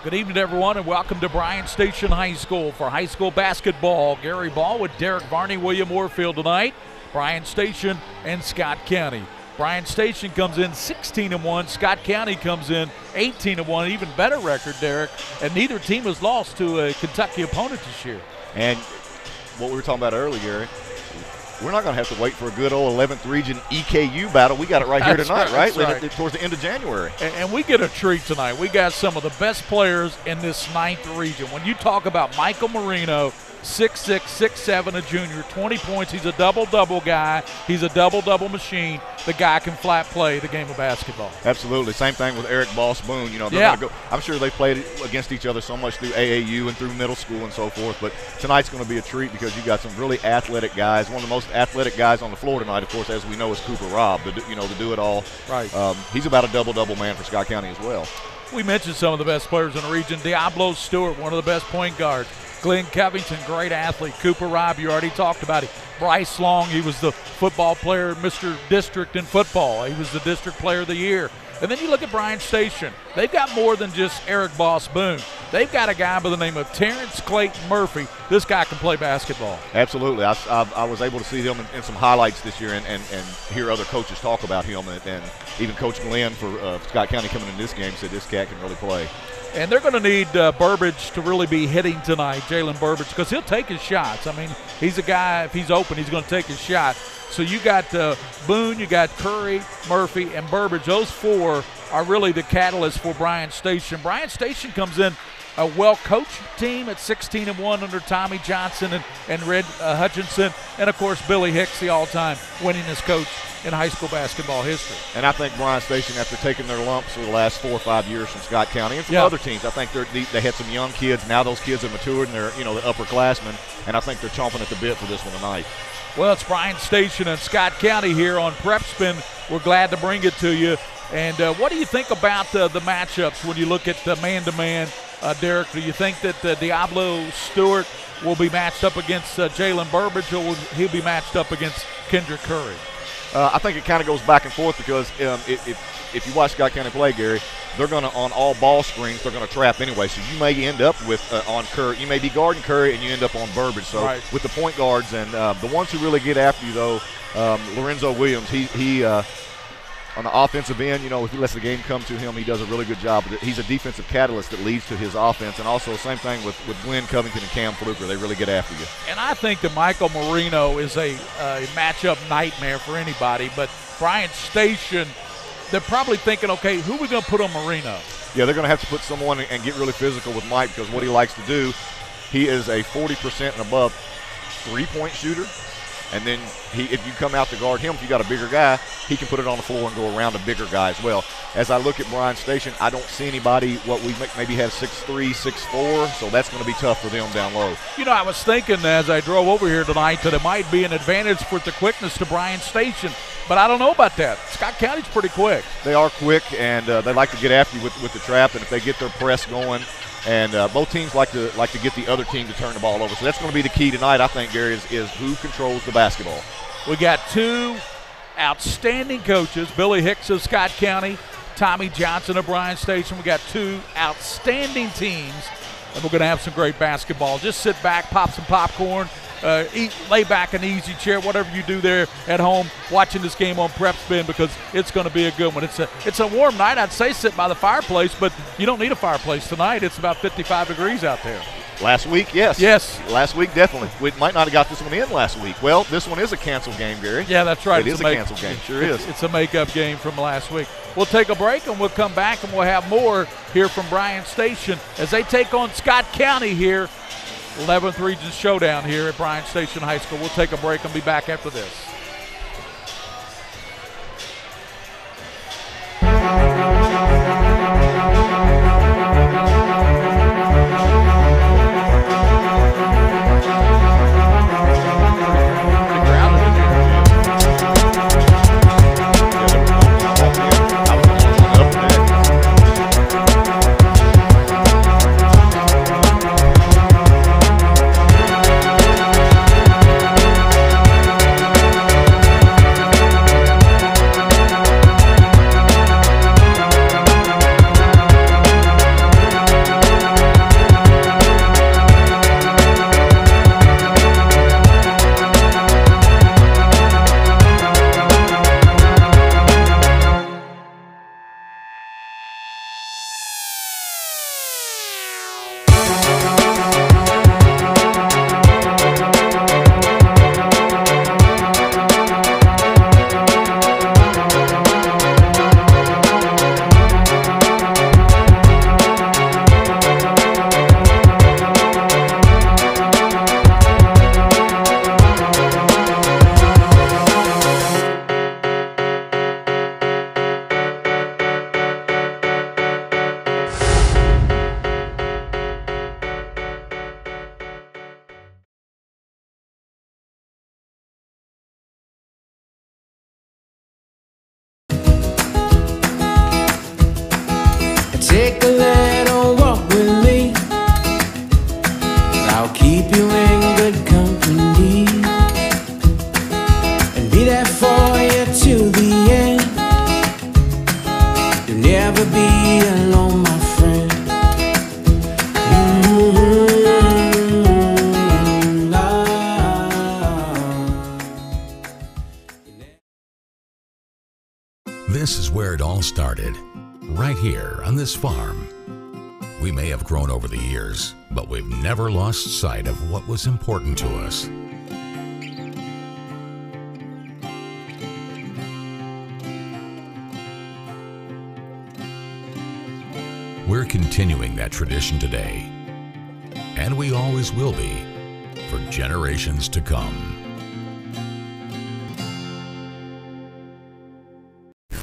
Good evening, everyone, and welcome to Bryan Station High School for high school basketball. Gary Ball with Derek Varney, William Moorfield tonight. Bryan Station and Scott County. Bryan Station comes in 16-1. Scott County comes in 18-1. Even better record, Derek. And neither team has lost to a Kentucky opponent this year. And what we were talking about earlier, Gary, we're not going to have to wait for a good old 11th region EKU battle. We got it right here tonight, right? Towards the end of January. And we get a treat tonight. We got some of the best players in this 9th region. When you talk about Michael Marino, 6'6", 6'7", a junior, 20 points. He's a double-double guy. He's a double-double machine. The guy can flat play the game of basketball. Absolutely. Same thing with Eric Boss Boone. You know, they're gonna go, I'm sure they played against each other so much through AAU and through middle school and so forth. But tonight's going to be a treat because you got some really athletic guys. One of the most athletic guys on the floor tonight, of course, as we know, is Cooper Robb. The do-it-all. Right. He's about a double-double man for Scott County as well. We mentioned some of the best players in the region. Diablo Stewart, one of the best point guards. Glenn Covington, great athlete. Cooper Robb, you already talked about him. Bryce Long, he was the football player, Mr. District in football. He was the district player of the year. And then you look at Bryan Station. They've got more than just Eric Boss Boone. They've got a guy by the name of Terrence Clayton Murphy. This guy can play basketball. Absolutely. I was able to see him in some highlights this year and hear other coaches talk about him. And even Coach Glenn for Scott County coming in this game said this cat can really play. And they're going to need Burbage to really be hitting tonight, Jalen Burbage, because he'll take his shots. I mean, he's a guy, if he's open, he's going to take his shot. So you got Boone, you got Curry, Murphy, and Burbage. Those four are really the catalyst for Bryan Station. Bryan Station comes in a well-coached team at 16-1 under Tommy Johnson and Red Hutchinson, and, of course, Billy Hicks, the all-time winningest coach in high school basketball history. And I think Bryan Station, after taking their lumps for the last 4 or 5 years from Scott County and from other teams, I think they had some young kids. Now those kids have matured and they're the upperclassmen, and I think they're chomping at the bit for this one tonight. Well, it's Bryan Station and Scott County here on PrepSpin. We're glad to bring it to you. And what do you think about the matchups when you look at the man-to-man? Derek, do you think that Diablo Stewart will be matched up against Jalen Burbage, or will he be matched up against Kendrick Curry? I think it kind of goes back and forth because if you watch Scott County play, Gary, they're going to, on all ball screens, they're going to trap anyway. So you may end up with on Curry. You may be guarding Curry and you end up on Burbage. So with the point guards and the ones who really get after you, though, Lorenzo Williams, he on the offensive end, if he lets the game come to him, he does a really good job. He's a defensive catalyst that leads to his offense. And also same thing with Glenn Covington and Cam Fluker. They really get after you. And I think that Michael Marino is a matchup nightmare for anybody. But Bryan Station, they're probably thinking, okay, who are we going to put on Marino? Yeah, they're going to have to put someone and get really physical with Mike because what he likes to do, he is a 40% and above three-point shooter. And then if you come out to guard him, if you got a bigger guy, he can put it on the floor and go around a bigger guy as well. As I look at Bryan Station, I don't see anybody what we maybe have 6'3", 6'4", so that's going to be tough for them down low. I was thinking as I drove over here tonight that it might be an advantage for the quickness to Bryan Station, but I don't know about that. Scott County's pretty quick. They are quick, and they like to get after you with the trap, and if they get their press going, and both teams like to get the other team to turn the ball over. So that's going to be the key tonight, I think, Gary, is who controls the basketball. We got two outstanding coaches, Billy Hicks of Scott County, Tommy Johnson of Bryan Station. We got two outstanding teams, and we're going to have some great basketball. Just sit back, pop some popcorn, lay back in an easy chair, whatever you do there at home, watching this game on PrepSpin because it's going to be a good one. It's a warm night. I'd say sit by the fireplace, but you don't need a fireplace tonight. It's about 55 degrees out there. Last week, yes. Yes. Last week, definitely. We might not have got this one in last week. Well, this one is a canceled game, Gary. Yeah, that's right. It is a canceled game. Sure is. It's a makeup game from last week. We'll take a break, and we'll come back, and we'll have more here from Bryan Station as they take on Scott County here. 11th Region Showdown here at Bryan Station High School. We'll take a break and be back after this. take a little walk with me. I'll keep you in good company and be there for you till the end. You'll never be alone, my friend. This is where it all started, right here on this farm. We may have grown over the years, but we've never lost sight of what was important to us. We're continuing that tradition today, and we always will be for generations to come.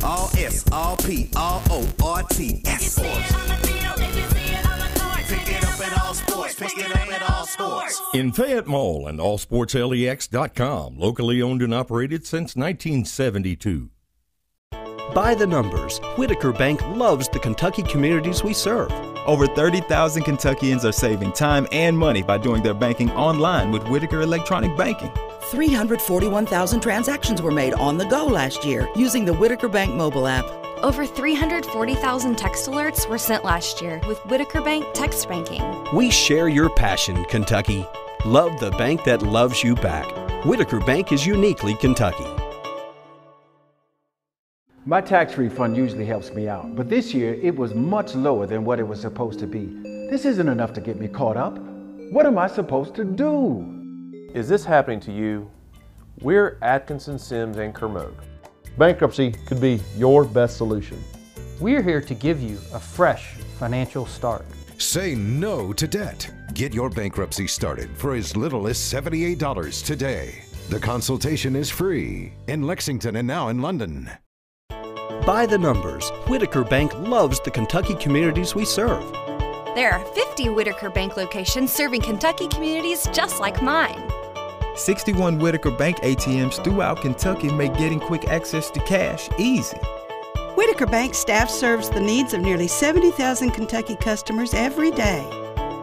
All S, all P, all O, R T, S Sports. Pick it up at all sports. Pick it up at all sports. In Fayette Mall and allsportslex.com, locally owned and operated since 1972. By the numbers, Whitaker Bank loves the Kentucky communities we serve. Over 30,000 Kentuckians are saving time and money by doing their banking online with Whitaker Electronic Banking. 341,000 transactions were made on the go last year using the Whitaker Bank mobile app. Over 340,000 text alerts were sent last year with Whitaker Bank text banking. We share your passion, Kentucky. Love the bank that loves you back. Whitaker Bank is uniquely Kentucky. My tax refund usually helps me out, but this year it was much lower than what it was supposed to be. This isn't enough to get me caught up. What am I supposed to do? Is this happening to you? We're Atkinson, Sims, and Kermode. Bankruptcy could be your best solution. We're here to give you a fresh financial start. Say no to debt. Get your bankruptcy started for as little as $78 today. The consultation is free in Lexington and now in London. By the numbers, Whitaker Bank loves the Kentucky communities we serve. There are 50 Whitaker Bank locations serving Kentucky communities just like mine. 61 Whitaker Bank ATMs throughout Kentucky make getting quick access to cash easy. Whitaker Bank staff serves the needs of nearly 70,000 Kentucky customers every day.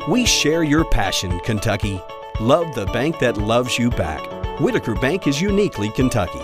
We share your passion, Kentucky. Love the bank that loves you back. Whitaker Bank is uniquely Kentucky.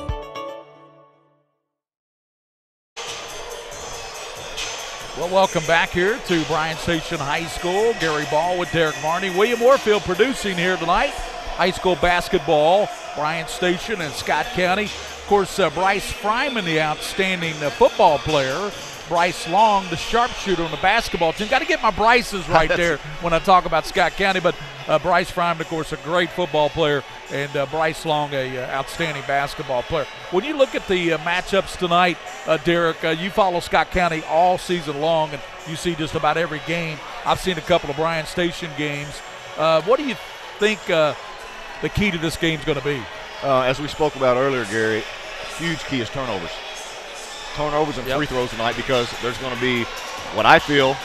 Well, welcome back here to Bryan Station High School. Gary Ball with Derek Varney. William Warfield producing here tonight. High school basketball, Bryan Station and Scott County. Of course, Bryce Fryman, the outstanding football player. Bryce Long, the sharpshooter on the basketball team. Got to get my Bryces right there when I talk about Scott County. But Bryce Fryman, of course, a great football player, and Bryce Long, a outstanding basketball player. When you look at the matchups tonight, Derek, you follow Scott County all season long, and you see just about every game. I've seen a couple of Bryan Station games. What do you think the key to this game is going to be? As we spoke about earlier, Gary, huge key is turnovers. Turnovers and free throws tonight, because there's going to be, what I feel,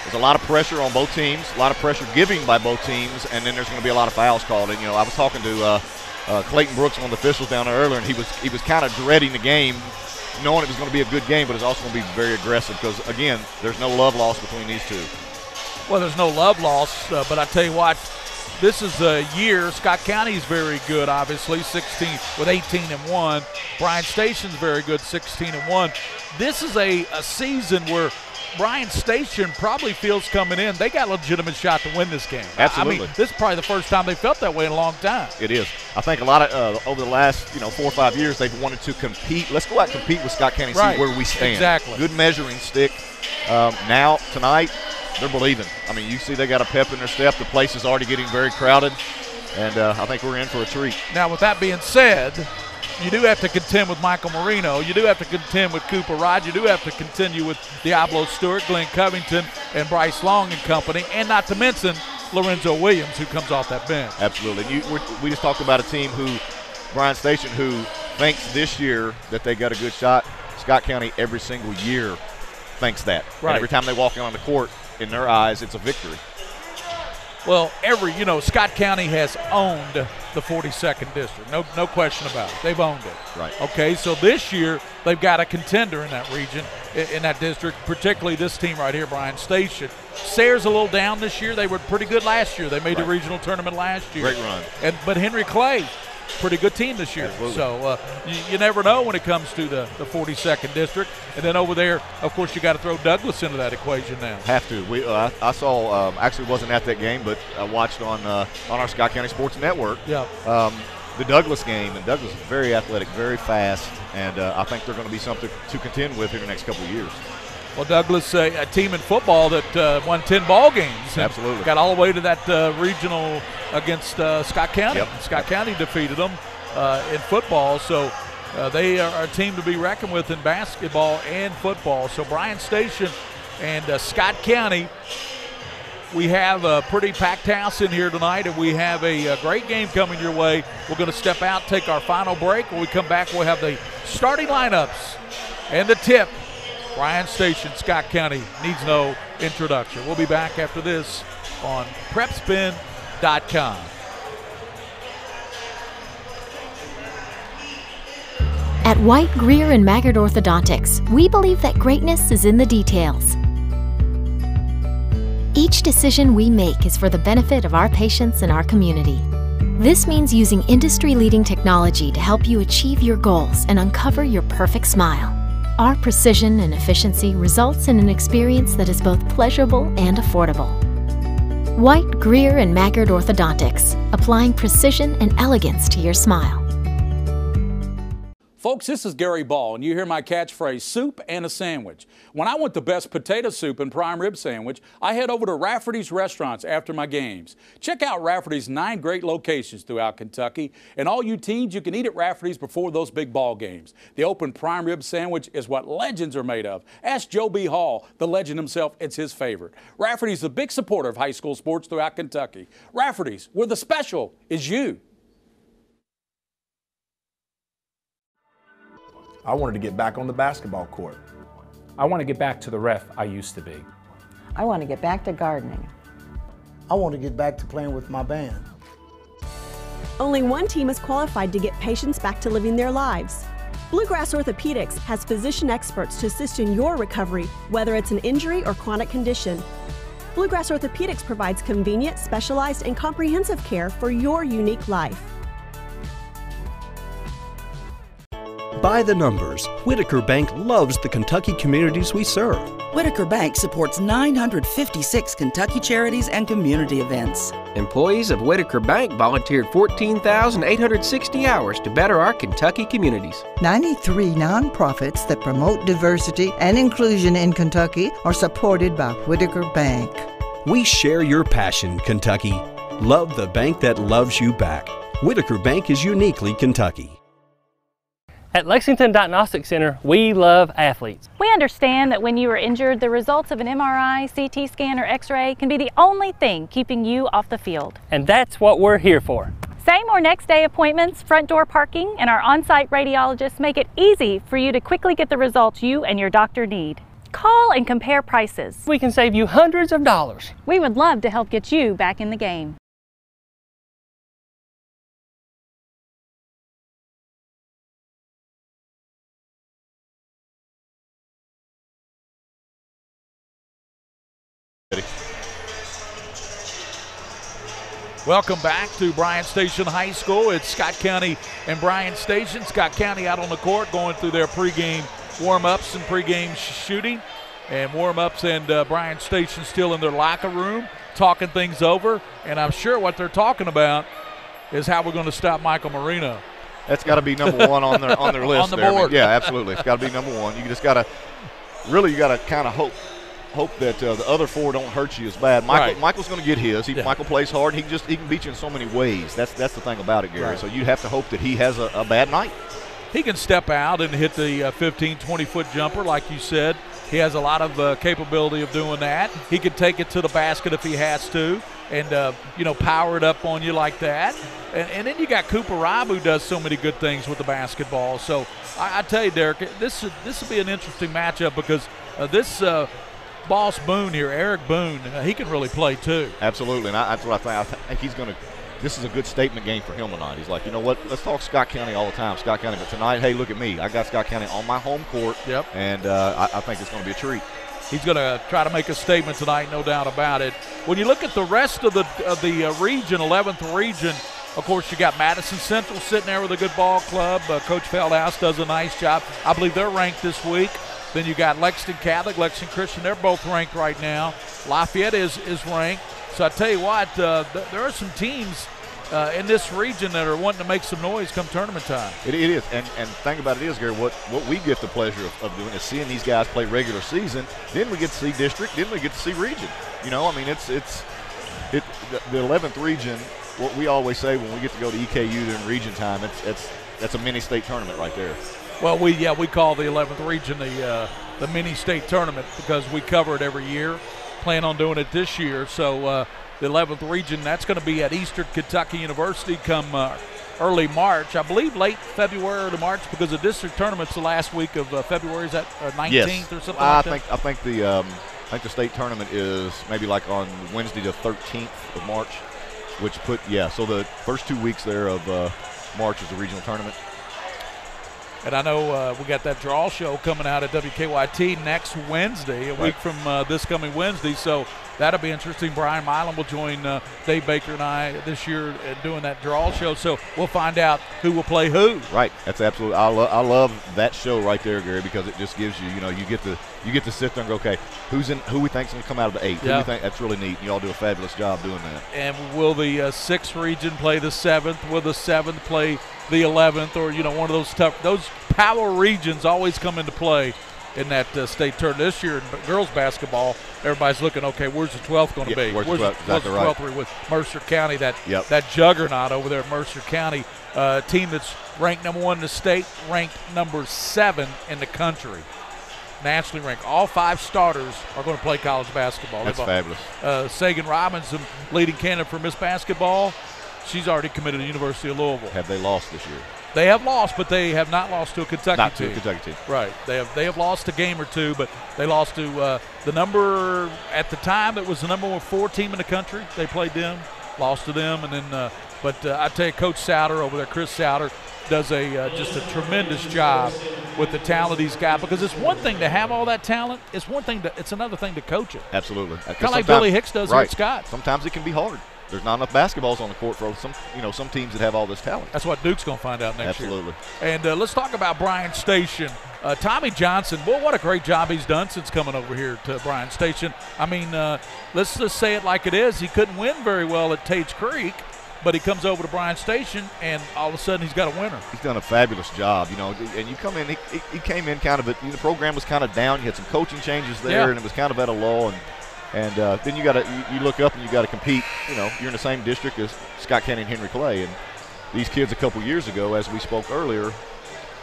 there's a lot of pressure on both teams, a lot of pressure giving by both teams, and then there's going to be a lot of fouls called. And, I was talking to Clayton Brooks, one of the officials down there earlier, and he was kind of dreading the game, knowing it was going to be a good game, but it's also going to be very aggressive because, again, there's no love lost between these two. Well, there's no love lost, but I tell you what, this is a year. Scott County is very good, obviously, 16 with 18-1. Bryan Station's very good, 16-1. This is a season where Bryan Station probably feels coming in, they got a legitimate shot to win this game. Absolutely. I mean, this is probably the first time they felt that way in a long time. It is. I think a lot of over the last 4 or 5 years, they've wanted to compete. Let's go out and compete with Scott County and see where we stand. Exactly. Good measuring stick. Now, tonight, they're believing. I mean, you see they got a pep in their step. The place is already getting very crowded, and I think we're in for a treat. Now, with that being said, you do have to contend with Michael Marino. You do have to contend with Cooper Rod. You do have to continue with Diablo Stewart, Glenn Covington, and Bryce Long and company, and not to mention Lorenzo Williams, who comes off that bench. Absolutely. We just talked about a team Bryan Station, who thinks this year that they got a good shot. Scott County every single year thinks that. Right. And every time they walk in on the court, in their eyes, it's a victory. Well, Scott County has owned the 42nd district. No question about it. They've owned it. Right. Okay, so this year they've got a contender in that region, in that district, particularly this team right here, Bryan Station. Sayre's a little down this year. They were pretty good last year. They made the regional tournament last year. Great run. But Henry Clay, pretty good team this year. Absolutely. So you never know when it comes to the 42nd district. And then over there, of course, you got to throw Douglas into that equation now. Have to. I saw, actually wasn't at that game, but I watched on our Scott County Sports Network. Yeah. The Douglas game, and Douglas is very athletic, very fast, and I think they're going to be something to contend with in the next couple of years. Well, Douglas, a team in football that won 10 ball games. Absolutely. Got all the way to that regional against Scott County. Yep. Scott County defeated them in football. So they are a team to be reckoned with in basketball and football. So Bryan Station and Scott County, we have a pretty packed house in here tonight, and we have a great game coming your way. We're going to step out, take our final break. When we come back, we'll have the starting lineups and the tip. Bryan Station, Scott County needs no introduction. We'll be back after this on PrepSpin.com. At White, Greer, and Maggard Orthodontics, we believe that greatness is in the details. Each decision we make is for the benefit of our patients and our community. This means using industry-leading technology to help you achieve your goals and uncover your perfect smile. Our precision and efficiency results in an experience that is both pleasurable and affordable. White, Greer, and Maggard Orthodontics, applying precision and elegance to your smile. Folks, this is Gary Ball, and you hear my catchphrase, soup and a sandwich. When I want the best potato soup and prime rib sandwich, I head over to Rafferty's Restaurants after my games. Check out Rafferty's 9 great locations throughout Kentucky, and all you teens, you can eat at Rafferty's before those big ball games. The open prime rib sandwich is what legends are made of. Ask Joe B. Hall, the legend himself, it's his favorite. Rafferty's is a big supporter of high school sports throughout Kentucky. Rafferty's, where the special is you. I wanted to get back on the basketball court. I want to get back to the ref I used to be. I want to get back to gardening. I want to get back to playing with my band. Only one team is qualified to get patients back to living their lives. Bluegrass Orthopedics has physician experts to assist in your recovery, whether it's an injury or chronic condition. Bluegrass Orthopedics provides convenient, specialized, and comprehensive care for your unique life. By the numbers, Whitaker Bank loves the Kentucky communities we serve. Whitaker Bank supports 956 Kentucky charities and community events. Employees of Whitaker Bank volunteered 14,860 hours to better our Kentucky communities. 93 nonprofits that promote diversity and inclusion in Kentucky are supported by Whitaker Bank. We share your passion, Kentucky. Love the bank that loves you back. Whitaker Bank is uniquely Kentucky. At Lexington Diagnostic Center, we love athletes. We understand that when you are injured, the results of an MRI, CT scan, or X-ray can be the only thing keeping you off the field. And that's what we're here for. Same or next day appointments, front door parking, and our on-site radiologists make it easy for you to quickly get the results you and your doctor need. Call and compare prices. We can save you hundreds of dollars. We would love to help get you back in the game. Welcome back to Bryan Station High School. It's Scott County and Bryan Station. Scott County out on the court going through their pregame warm-ups and pregame shooting. And warm-ups, and Bryan Station still in their locker room talking things over. And I'm sure what they're talking about is how we're going to stop Michael Marino. That's got to be number one on their list. On the there. board. I mean, yeah, absolutely. It's got to be number one. You just got to really, you got to kind of hope that the other four don't hurt you as bad. Michael's going to get his. Michael plays hard. He can beat you in so many ways. That's the thing about it, Gary. Right. So you have to hope that he has a bad night. He can step out and hit the 15, 20-foot jumper, like you said. He has a lot of capability of doing that. He can take it to the basket if he has to, and power it up on you like that. And then you got Cooper Robb, who does so many good things with the basketball. So I tell you, Derek, this will be an interesting matchup because this Boss Boone here, Eric Boone, he can really play too. Absolutely, and that's what I think. I think he's going to this is a good statement game for him tonight. He's like, you know what, let's talk Scott County all the time, Scott County. But tonight, hey, look at me. I got Scott County on my home court, and I think it's going to be a treat. He's going to try to make a statement tonight, no doubt about it. When you look at the rest of the region, 11th region, of course, you got Madison Central sitting there with a good ball club. Coach Feldhouse does a nice job. I believe they're ranked this week. Then you got Lexington Catholic, Lexington Christian. They're both ranked right now. Lafayette is ranked. So I tell you what, there are some teams in this region that are wanting to make some noise come tournament time. It is, and the thing about it is, Gary, what we get the pleasure of doing is seeing these guys play regular season. Then we get to see district. Then we get to see region. You know, I mean, the 11th region. What we always say when we get to go to EKU during region time, that's a mini state tournament right there. Well, we call the 11th region the mini state tournament because we cover it every year. Plan on doing it this year. So the 11th region, that's going to be at Eastern Kentucky University come early March. I believe late February or March because the district tournament's the last week of February. Is that 19th or something like that? I think the state tournament is maybe like on Wednesday the 13th of March. So the first 2 weeks there of March is the regional tournament. And I know we got that draw show coming out at WKYT next Wednesday, a week from this coming Wednesday. So that'll be interesting. Brian Milam will join Dave Baker and I this year doing that draw show. So we'll find out who will play who. Right. That's absolutely. I love that show right there, Gary, because it just gives you, you get to sit there and go, okay, who we think's going to come out of the 8th? Who we think? That's really neat. You all do a fabulous job doing that. And will the 6th region play the 7th? Will the 7th play the 11th? Or one of those power regions always come into play in that state tournament. This year in girls basketball, everybody's looking, okay, where's the 12th going to be? Where's the 12th with Mercer County, that juggernaut over there at Mercer County, team that's ranked number 1 in the state, ranked number 7 in the country. Nationally ranked. All 5 starters are going to play college basketball. That's fabulous. Sagan Robinson, leading candidate for Miss Basketball, she's already committed to the University of Louisville. Have they lost this year? They have lost, but they have not lost to a Kentucky team. Not to a Kentucky team. Right. They have lost a game or two, but they lost to the number at the time that was the number 4 team in the country. They played them, lost to them, and then. But I tell you, Coach Souter over there, Chris Souter, does just a tremendous job with the talent he's got. Because it's one thing to have all that talent. It's another thing to coach it. Absolutely. Kind of like Billy Hicks does here at Scott. Sometimes it can be hard. There's not enough basketballs on the court for some teams that have all this talent. That's what Duke's going to find out next year. Absolutely. And let's talk about Bryan Station. Tommy Johnson, boy, what a great job he's done since coming over here to Bryan Station. I mean, let's just say it like it is. He couldn't win very well at Tate's Creek, but he comes over to Bryan Station, and all of a sudden he's got a winner. He's done a fabulous job, and you come in, he came in kind of the program was kind of down. You had some coaching changes there, and it was kind of at a lull, and then you look up and you got to compete. You're in the same district as Scott County and Henry Clay, and these kids a couple years ago, as we spoke earlier,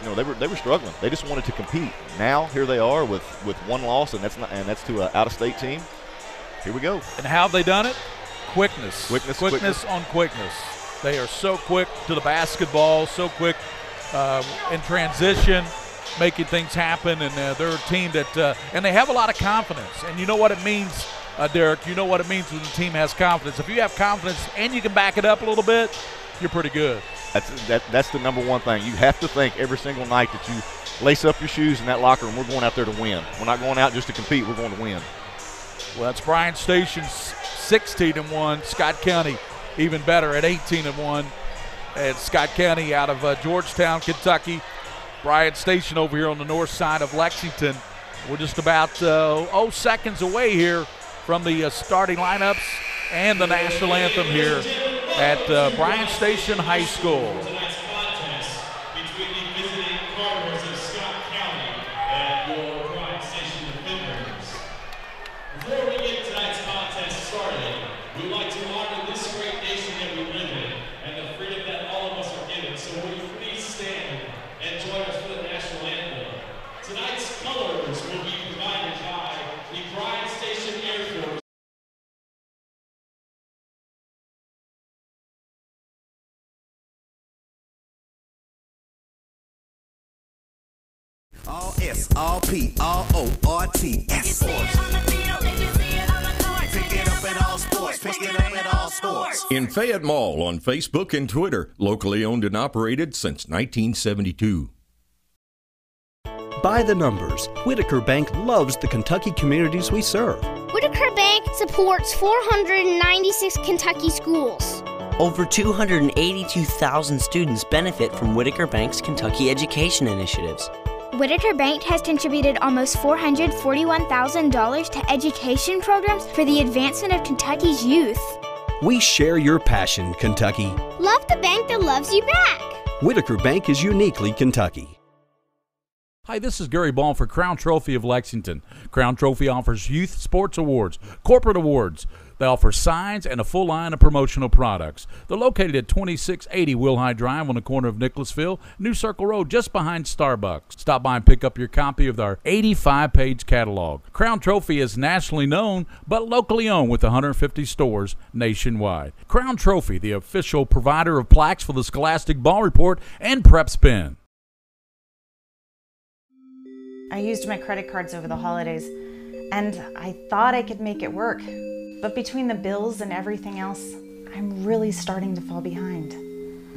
they were struggling. They just wanted to compete. Now here they are with 1 loss, and that's to an out-of-state team. Here we go. And how have they done it? Quickness on quickness. They are so quick to the basketball, so quick in transition, making things happen, and they're a team that and they have a lot of confidence. And you know what it means, Derek? You know what it means when the team has confidence. If you have confidence and you can back it up a little bit, you're pretty good. That's the number one thing. You have to think every single night that you lace up your shoes in that locker room. We're going out there to win. We're not going out just to compete. We're going to win. Well, that's Bryan Station's 16-1. Scott County even better at 18-1. And Scott County out of Georgetown, Kentucky. Bryan Station over here on the north side of Lexington. We're just about seconds away here from the starting lineups and the national anthem here at Bryan Station High School. All S, all P, all O, R T, S. Pick it up in all sports, pick it up in all Sports. In Fayette Mall on Facebook and Twitter. Locally owned and operated since 1972. By the numbers, Whitaker Bank loves the Kentucky communities we serve. Whitaker Bank supports 496 Kentucky schools. Over 282,000 students benefit from Whitaker Bank's Kentucky education initiatives. Whitaker Bank has contributed almost $441,000 to education programs for the advancement of Kentucky's youth. We share your passion, Kentucky. Love the bank that loves you back. Whitaker Bank is uniquely Kentucky. Hi, this is Gary Ball for Crown Trophy of Lexington. Crown Trophy offers youth sports awards, corporate awards. They offer signs and a full line of promotional products. They're located at 2680 Wilhite Drive on the corner of Nicholasville, New Circle Road, just behind Starbucks. Stop by and pick up your copy of our 85-page catalog. Crown Trophy is nationally known, but locally owned with 150 stores nationwide. Crown Trophy, the official provider of plaques for the Scholastic Ball Report and PrepSpin. I used my credit cards over the holidays, and I thought I could make it work. But between the bills and everything else, I'm really starting to fall behind.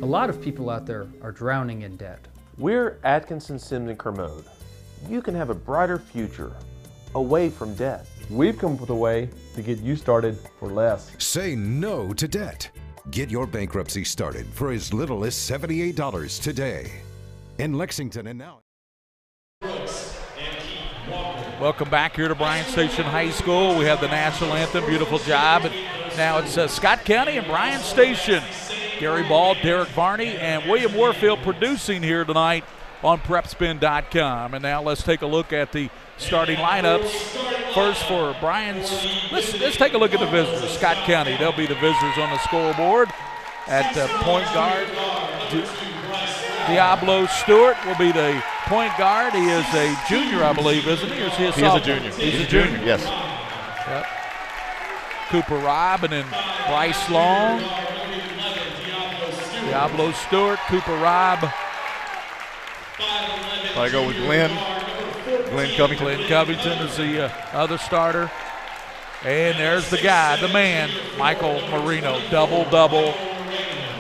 A lot of people out there are drowning in debt. We're Atkinson, Sims & Kermode. You can have a brighter future away from debt. We've come up with a way to get you started for less. Say no to debt. Get your bankruptcy started for as little as $78 today. In Lexington and now. Welcome back here to Bryan Station High School. We have the national anthem, beautiful job. And now it's Scott County and Bryan Station. Gary Ball, Derek Varney, and William Warfield producing here tonight on PrepSpin.com. And now let's take a look at the starting lineups. First for Bryan's, let's take a look at the visitors. Scott County, they'll be the visitors on the scoreboard. At point guard, Diablo Stewart will be the point guard. He is a junior, I believe, isn't he? Or is he a sophomore? He is a junior. He's a junior, yes. Yep. Cooper Robb and then Bryce Long. Diablo Stewart, Cooper Robb. I go with Glenn Covington. Glenn Covington is the other starter. And there's the guy, the man, Michael Marino. Double-double,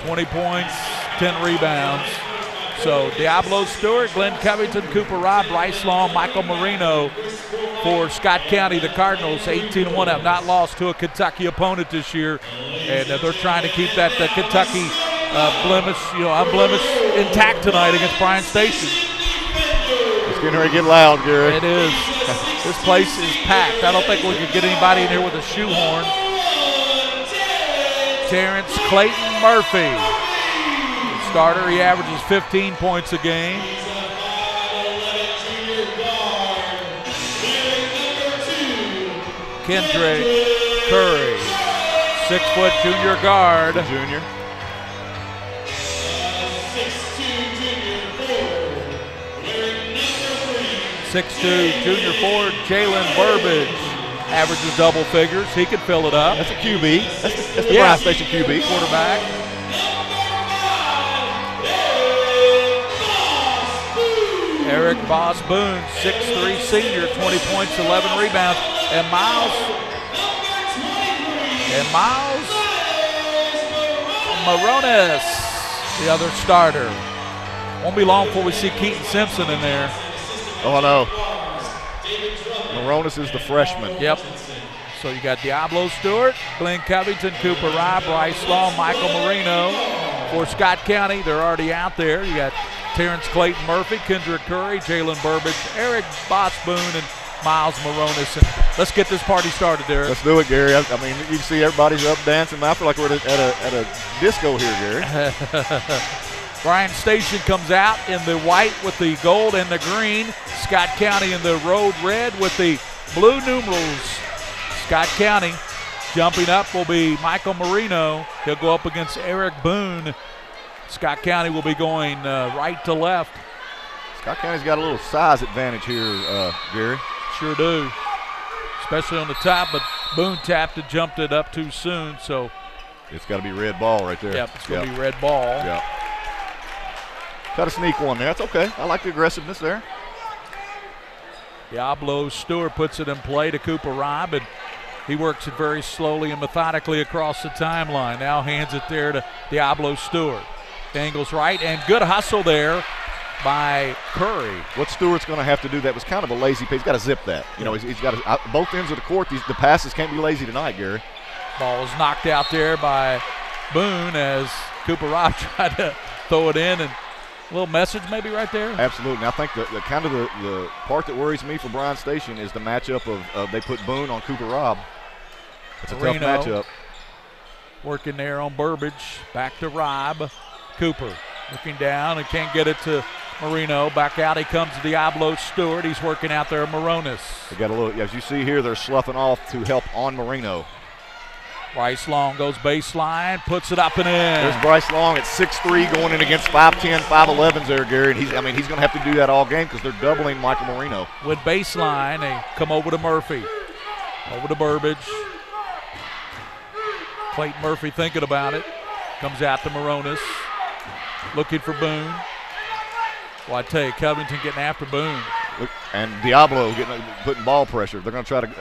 20 points, 10 rebounds. So Diablo Stewart, Glenn Covington, Cooper Robb, Bryce Long, Michael Marino for Scott County. The Cardinals 18-1 have not lost to a Kentucky opponent this year, and they're trying to keep that Kentucky unblemished intact tonight against Bryan Station. It's getting ready to get loud, Gary. It is. This place is packed. I don't think we could get anybody in here with a shoehorn. Terrence Clayton Murphy. Starter, he averages 15 points a game. Kendrick Curry, 6-foot junior guard. Junior. '6'2", junior forward Jalen Burbage averages double figures. He can fill it up. That's a QB. That's the Bryan Station QB. Quarterback. Eric Boss Boone, 6'3", senior, 20 points, 11 rebounds. And Miles Moronis, the other starter. Won't be long before we see Keaton Simpson in there. Oh, I know. Moronis is the freshman. Yep. So you got Diablo Stewart, Glenn Covington, Cooper Robb, Bryce Long, Michael Marino. For Scott County, they're already out there. You got Terrence Clayton Murphy, Kendrick Curry, Jalen Burbage, Eric Bosboon, and Miles Moronis. And let's get this party started, Derek. Let's do it, Gary. I mean, you can see everybody's up dancing. I feel like we're at a disco here, Gary. Bryan Station comes out in the white with the gold and the green. Scott County in the road red with the blue numerals. Scott County jumping up will be Michael Marino. He'll go up against Eric Boone. Scott County will be going right to left. Scott County's got a little size advantage here, Gary. Sure do, especially on the top, but Boone tapped it, jumped it up too soon, so. It's got to be red ball right there. Yep, it's going to be red ball. Yep. Got to sneak one there. That's okay. I like the aggressiveness there. Diablo Stewart puts it in play to Cooper Robb, and He works it very slowly and methodically across the timeline. Now hands it there to Diablo Stewart. Angles right, and good hustle there by Curry. What Stewart's going to have to do, that was kind of a lazy pass. He's got to zip that. You know, he's got to, both ends of the court, the passes can't be lazy tonight, Gary. Ball was knocked out there by Boone as Cooper Robb tried to throw it in, and a little message maybe right there. Absolutely. And I think the part that worries me for Bryan Station is the matchup of they put Boone on Cooper Robb. It's a tough matchup. Working there on Burbage. Back to Robb. Cooper looking down and can't get it to Marino. Back out he comes to Diablo Stewart. He's working out there Moronis. They got a little, as you see here, they're sloughing off to help on Marino. Bryce Long goes baseline, puts it up and in. There's Bryce Long at 6'3", going in against 5'10", 5'11" there, Gary. And he's going to have to do that all game because they're doubling Michael Marino. With baseline, they come over to Murphy. Over to Burbage. Clayton Murphy thinking about it. Comes out to Moronis. Looking for Boone. Well, I tell you, Covington getting after Boone. And Diablo putting ball pressure. They're going to try to.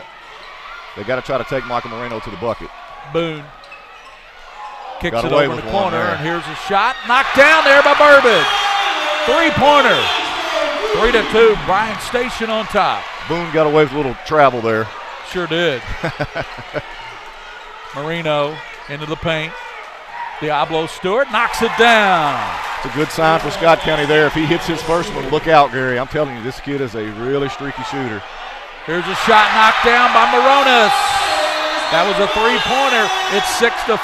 They got to try to take Michael Marino to the bucket. Boone kicks it over in the corner, and here's a shot knocked down there by Burbage. 3-pointer. 3-2. Bryan Station on top. Boone got away with a little travel there. Sure did. Marino into the paint. Diablo Stewart knocks it down. It's a good sign for Scott County there. If he hits his first one, look out, Gary. I'm telling you, this kid is a really streaky shooter. Here's a shot knocked down by Moronis. That was a 3-pointer. It's 6-5.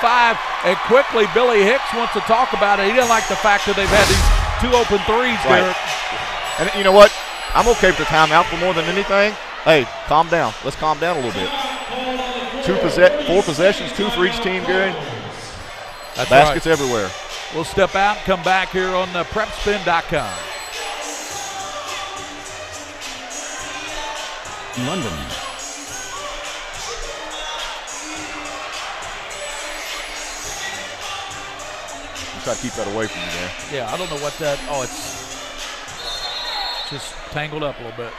And quickly, Billy Hicks wants to talk about it. He didn't like the fact that they've had these 2 open threes, Derek. And you know what? I'm okay with the timeout for more than anything. Hey, calm down. Let's calm down a little bit. 4 possessions, 2 for each team, Gary. That's baskets right. Everywhere. We'll step out and come back here on PrepSpin.com. London. Try to keep that away from you there. Yeah, I don't know what that. Oh, it's just tangled up a little bit.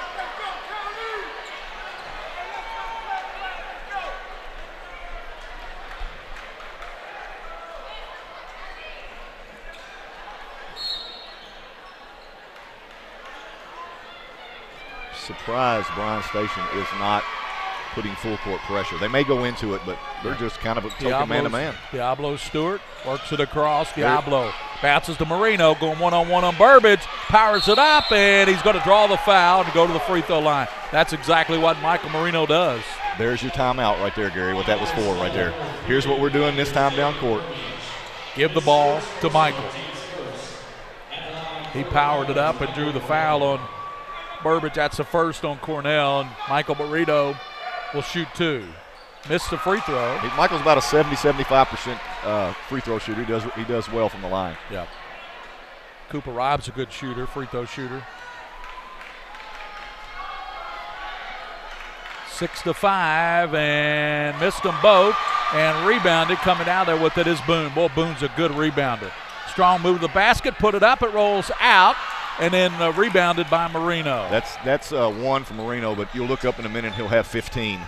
Surprised Bryan Station is not putting full court pressure. They may go into it, but they're just kind of a token man-to-man. Diablo Stewart works it across. Diablo bounces to Marino, going one-on-one on Burbage, powers it up, and he's going to draw the foul and go to the free throw line. That's exactly what Michael Marino does. There's your timeout right there, Gary, what that was for right there. Here's what we're doing this time down court. Give the ball to Michael. He powered it up and drew the foul on Burbage. That's the first on Cornell, and Michael Marino will shoot 2. Missed the free throw. Michael's about a 70-75% free throw shooter. He does well from the line. Yeah. Cooper Robb's a good shooter, free throw shooter. 6-5, and missed them both, and rebounded. Coming out there with it is Boone. Boy, Boone's a good rebounder. Strong move to the basket, put it up, it rolls out, and then rebounded by Marino. That's 1 for Marino, but you'll look up in a minute, he'll have 15.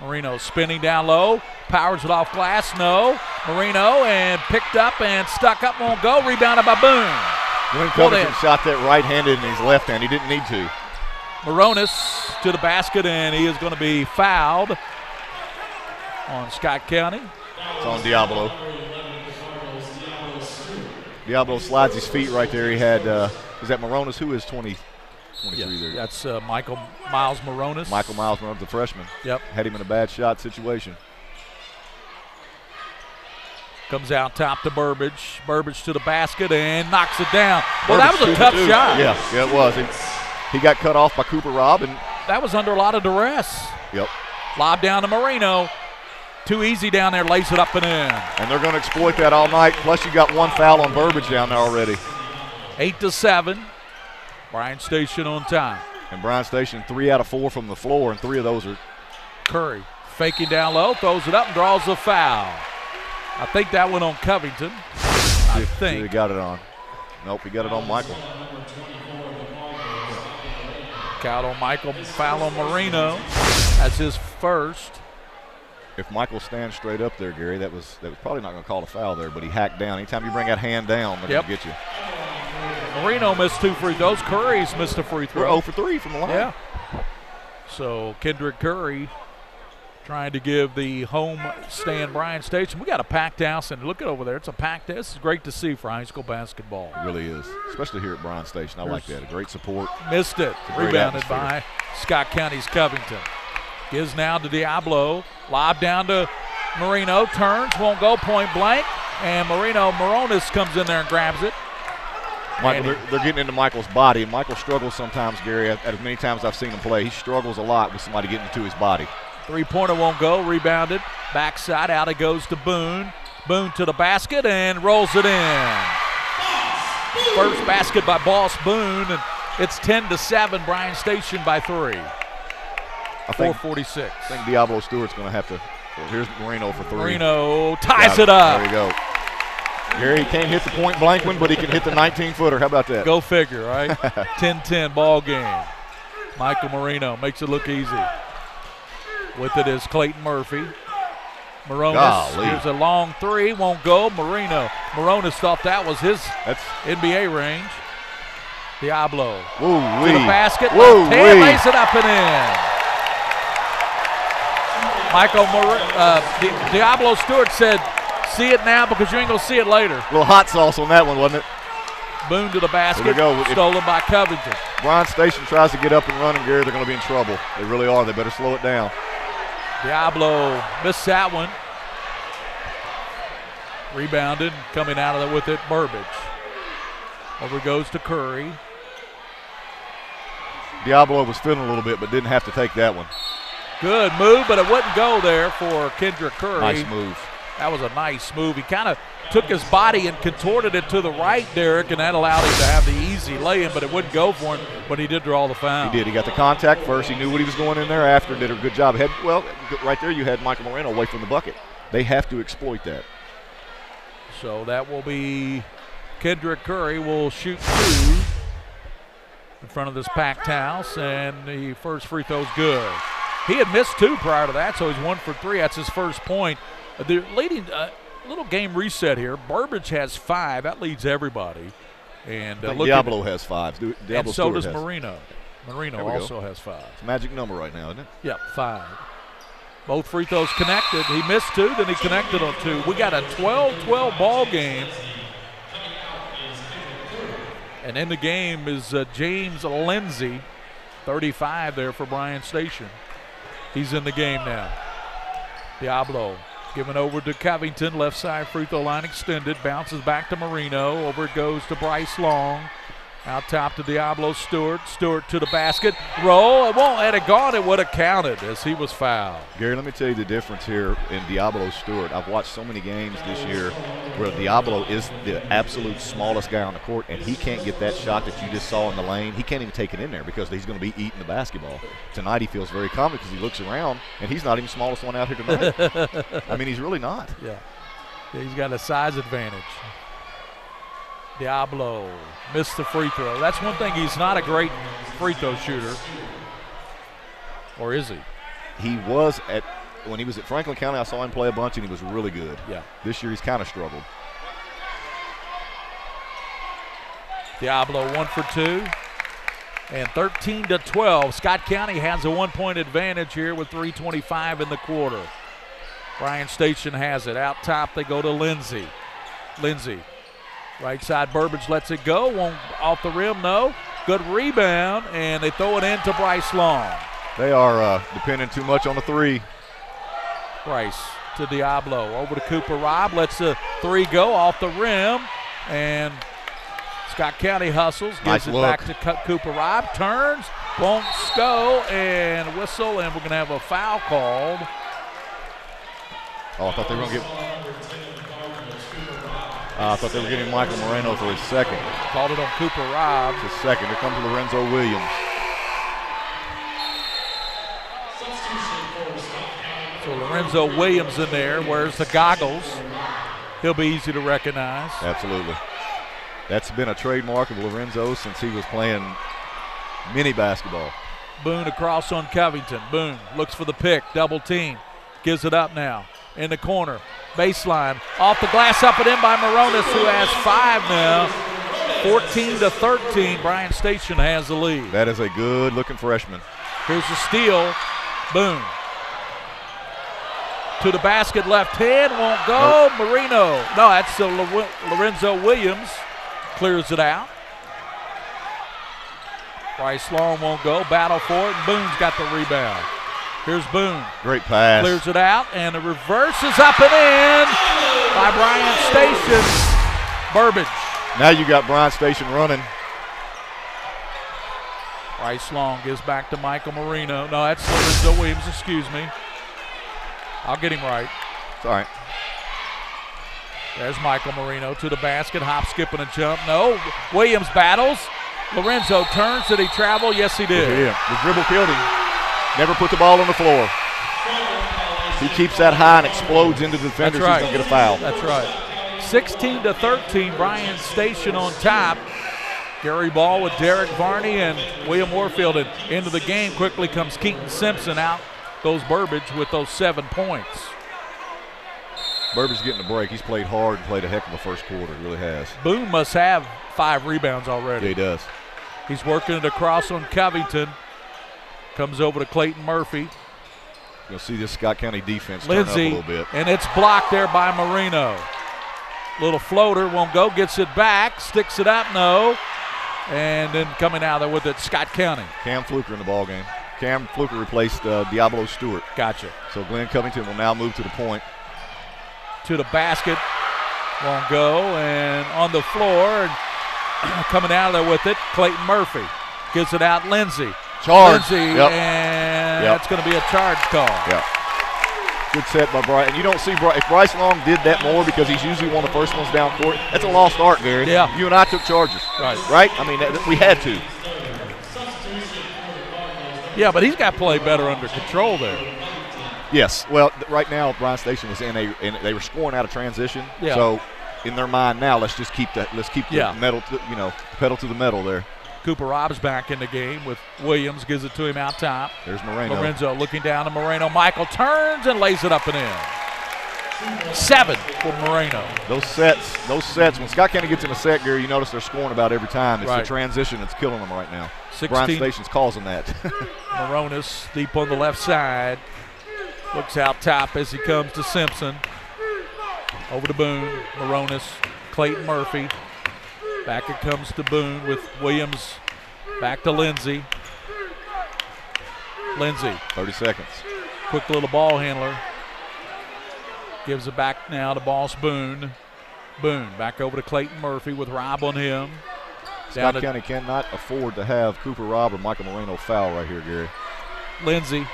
Marino spinning down low, powers it off glass, no. Marino, and picked up and stuck up, won't go, rebounded by Boone. Glenn Covington shot that right-handed in his left hand. He didn't need to. Moronis to the basket, and he is going to be fouled on Scott County. It's on Diablo. Diablo slides his feet right there. He had, is that Moronis? Who is 23 there? That's Miles Moronis. Michael Miles Moronis, the freshman. Yep. Had him in a bad shot situation. Comes out top to Burbage. Burbage to the basket and knocks it down. Well, that was a tough shot. Yeah, it was. He got cut off by Cooper Robb. And that was under a lot of duress. Yep. Lob down to Marino. Too easy down there, lays it up and in. And they're going to exploit that all night. Plus, you got 1 foul on Burbage down there already. 8-7. Bryan Station on time. And Bryan Station 3 out of 4 from the floor, and 3 of those are Curry. Faking down low, throws it up and draws the foul. I think that went on Covington. I think. He got it on. Nope, he got it on Michael. Count on Michael, foul on Marino. That's his first. If Michael stands straight up there, Gary, that was probably not going to call a foul there, but he hacked down. Anytime you bring that hand down, they're going to get you. Marino missed 2 free throws. Curry's missed a free throw. We're 0 for 3 from the line. Yeah. So Kendrick Curry trying to give the home stand Bryan Station. We got a packed house, and look at over there. It's a packed house. This is great to see for high school basketball. It really is, especially here at Bryan Station. I like that. A great support. Missed it. Rebounded by Scott County's Covington. Gives now to Diablo. Lob down to Marino. Turns, won't go, point blank. And Moronis comes in there and grabs it. Michael, they're getting into Michael's body, and Michael struggles sometimes, Gary. As many times I've seen him play, he struggles a lot with somebody getting into his body. Three-pointer won't go, rebounded. Backside, out it goes to Boone. Boone to the basket and rolls it in. First basket by Boss Boone, and it's 10-7, Bryan Station by 3. 4:46. I think Diablo Stewart's going to have to. Well, here's Marino for 3. Marino ties it up. There you go. Gary can't hit the point blank one, but he can hit the 19-footer. How about that? Go figure, right? 10-10 ball game. Michael Marino makes it look easy. With it is Clayton Murphy. Moronis, here's a long 3, won't go. Moronis thought that was his NBA range. Diablo to the basket. Lays it up and in. Diablo Stewart said, see it now because you ain't going to see it later. A little hot sauce on that one, wasn't it? Boone to the basket, stolen by Covington. Bryan Station tries to get up and running, Gary, they're going to be in trouble. They really are. They better slow it down. Diablo missed that one. Rebounded, coming out of it with it, Burbage. Over goes to Curry. Diablo was feeling a little bit, but didn't have to take that one. Good move, but it wouldn't go there for Kendrick Curry. Nice move. That was a nice move. He kind of took his body and contorted it to the right, Derek, and that allowed him to have the easy lay-in, but it wouldn't go for him, but he did draw the foul. He did. He got the contact first. He knew what he was going in there after, did a good job. Right there you had Michael Moreno away from the bucket. They have to exploit that. So that will be Kendrick Curry will shoot 2 in front of this packed house, and the first free throw's good. He had missed 2 prior to that, so he's 1 for 3. That's his first point. The leading little game reset here. Burbage has 5. That leads everybody. And Diablo has 5. And so does Marino. Marino also has 5. It's a magic number right now, isn't it? Yep, 5. Both free throws connected. He missed 2, then he connected on 2. We got a 12-12 ball game. And in the game is James Lindsay, 35 there for Bryan Station. He's in the game now. Diablo given over to Covington, left side free throw line extended, bounces back to Marino, over it goes to Bryce Long. Out top to Diablo Stewart. Stewart to the basket. Roll. It won't. Had it gone, it would have counted as he was fouled. Gary, let me tell you the difference here in Diablo Stewart. I've watched so many games this year where Diablo is the absolute smallest guy on the court, and he can't get that shot that you just saw in the lane. He can't even take it in there because he's going to be eating the basketball. Tonight he feels very confident because he looks around, and he's not even the smallest one out here tonight. I mean, he's really not. Yeah. He's got a size advantage. Diablo missed the free throw. That's one thing. He's not a great free throw shooter. Or is he? He was when he was at Franklin County, I saw him play a bunch, and he was really good. Yeah. This year he's kind of struggled. Diablo 1 for 2. And 13-12. Scott County has a 1-point advantage here with 3:25 in the quarter. Bryan Station has it. Out top they go to Lindsay. Lindsay. Right side, Burbage lets it go. Won't off the rim, no. Good rebound, and they throw it in to Bryce Long. They are depending too much on the 3. Bryce to Diablo. Over to Cooper Robb. Lets the 3 go off the rim, and Scott County hustles. Gives it back to Cooper Robb. Turns, won't go, and whistle, and we're going to have a foul called. Oh, I thought they were going to get... I thought they were getting Michael Moreno for his second. Called it on Cooper Robb. His second. Here comes Lorenzo Williams. So Lorenzo Williams in there wears the goggles. He'll be easy to recognize. Absolutely. That's been a trademark of Lorenzo since he was playing mini basketball. Boone across on Covington. Boone looks for the pick, double team. gives it up now in the corner. Baseline, off the glass, up and in by Moronis, who has 5 now. 14-13, Bryan Station has the lead. That is a good-looking freshman. Here's the steal. Boone. To the basket, left hand, won't go. Nope. Marino. No, that's Lorenzo Williams. Clears it out. Bryce Long won't go. Battle for it, and Boone's got the rebound. Here's Boone. Great pass. Clears it out, and the reverse is up and in by Bryan Station. Burbage. Now you got Bryan Station running. Bryce Long gives back to Michael Marino. No, that's Lorenzo Williams, excuse me. I'll get him right. It's all right. There's Michael Marino to the basket. Hop, skip, and a jump. No. Williams battles. Lorenzo turns. Did he travel? Yes, he did. Yeah. The dribble killed him. Never put the ball on the floor. He keeps that high and explodes into the defenders. That's right. He's going to get a foul. That's right. 16-13, Bryan Station on top. Gary Ball with Derek Varney and William Warfield. And into the game quickly comes Keaton Simpson. Out goes Burbage with those 7 points. Burbage getting a break. He's played hard and played a heck of a first quarter. He really has. Boone must have 5 rebounds already. Yeah, he does. He's working it across on Covington. Comes over to Clayton Murphy. You'll see this Scott County defense turn up a little bit. And it's blocked there by Marino. Little floater, won't go, gets it back, sticks it up, no. And then coming out there with it, Scott County. Cam Fluker in the ball game. Cam Fluker replaced Diablo Stewart. Gotcha. So Glenn Covington will now move to the point. To the basket, won't go, and on the floor, and coming out of there with it, Clayton Murphy. Gives it out, Lindsey. Charge. Lindsey, and that's going to be a charge call. Yeah. Good set by Bryan. And you don't see if Bryce Long did that more because he's usually one of the first ones down court. That's a lost art, Gary. Yeah. You and I took charges. Right? I mean, we had to. Yeah, but he's got to play better under control there. Yes. Well, right now, Bryan Station was they were scoring out of transition. Yeah. So in their mind now, let's keep the metal, pedal to the metal there. Cooper Robb's back in the game with Williams, gives it to him out top. There's Moreno. Lorenzo looking down to Moreno. Michael turns and lays it up and in. 7 for Moreno. Those sets, when Scott County gets in a set, Gary, you notice they're scoring about every time. It's the transition that's killing them right now. Bryan Station's causing that. Moronis deep on the left side. Looks out top as he comes to Simpson. Over to Boone. Moronis, Clayton Murphy. Back it comes to Boone with Williams. Back to Lindsey. 30 seconds. Quick little ball handler. Gives it back now to Boss Boone. Boone back over to Clayton Murphy with Robb on him. Scott County cannot afford to have Cooper Robb or Michael Moreno foul right here, Gary. Lindsey.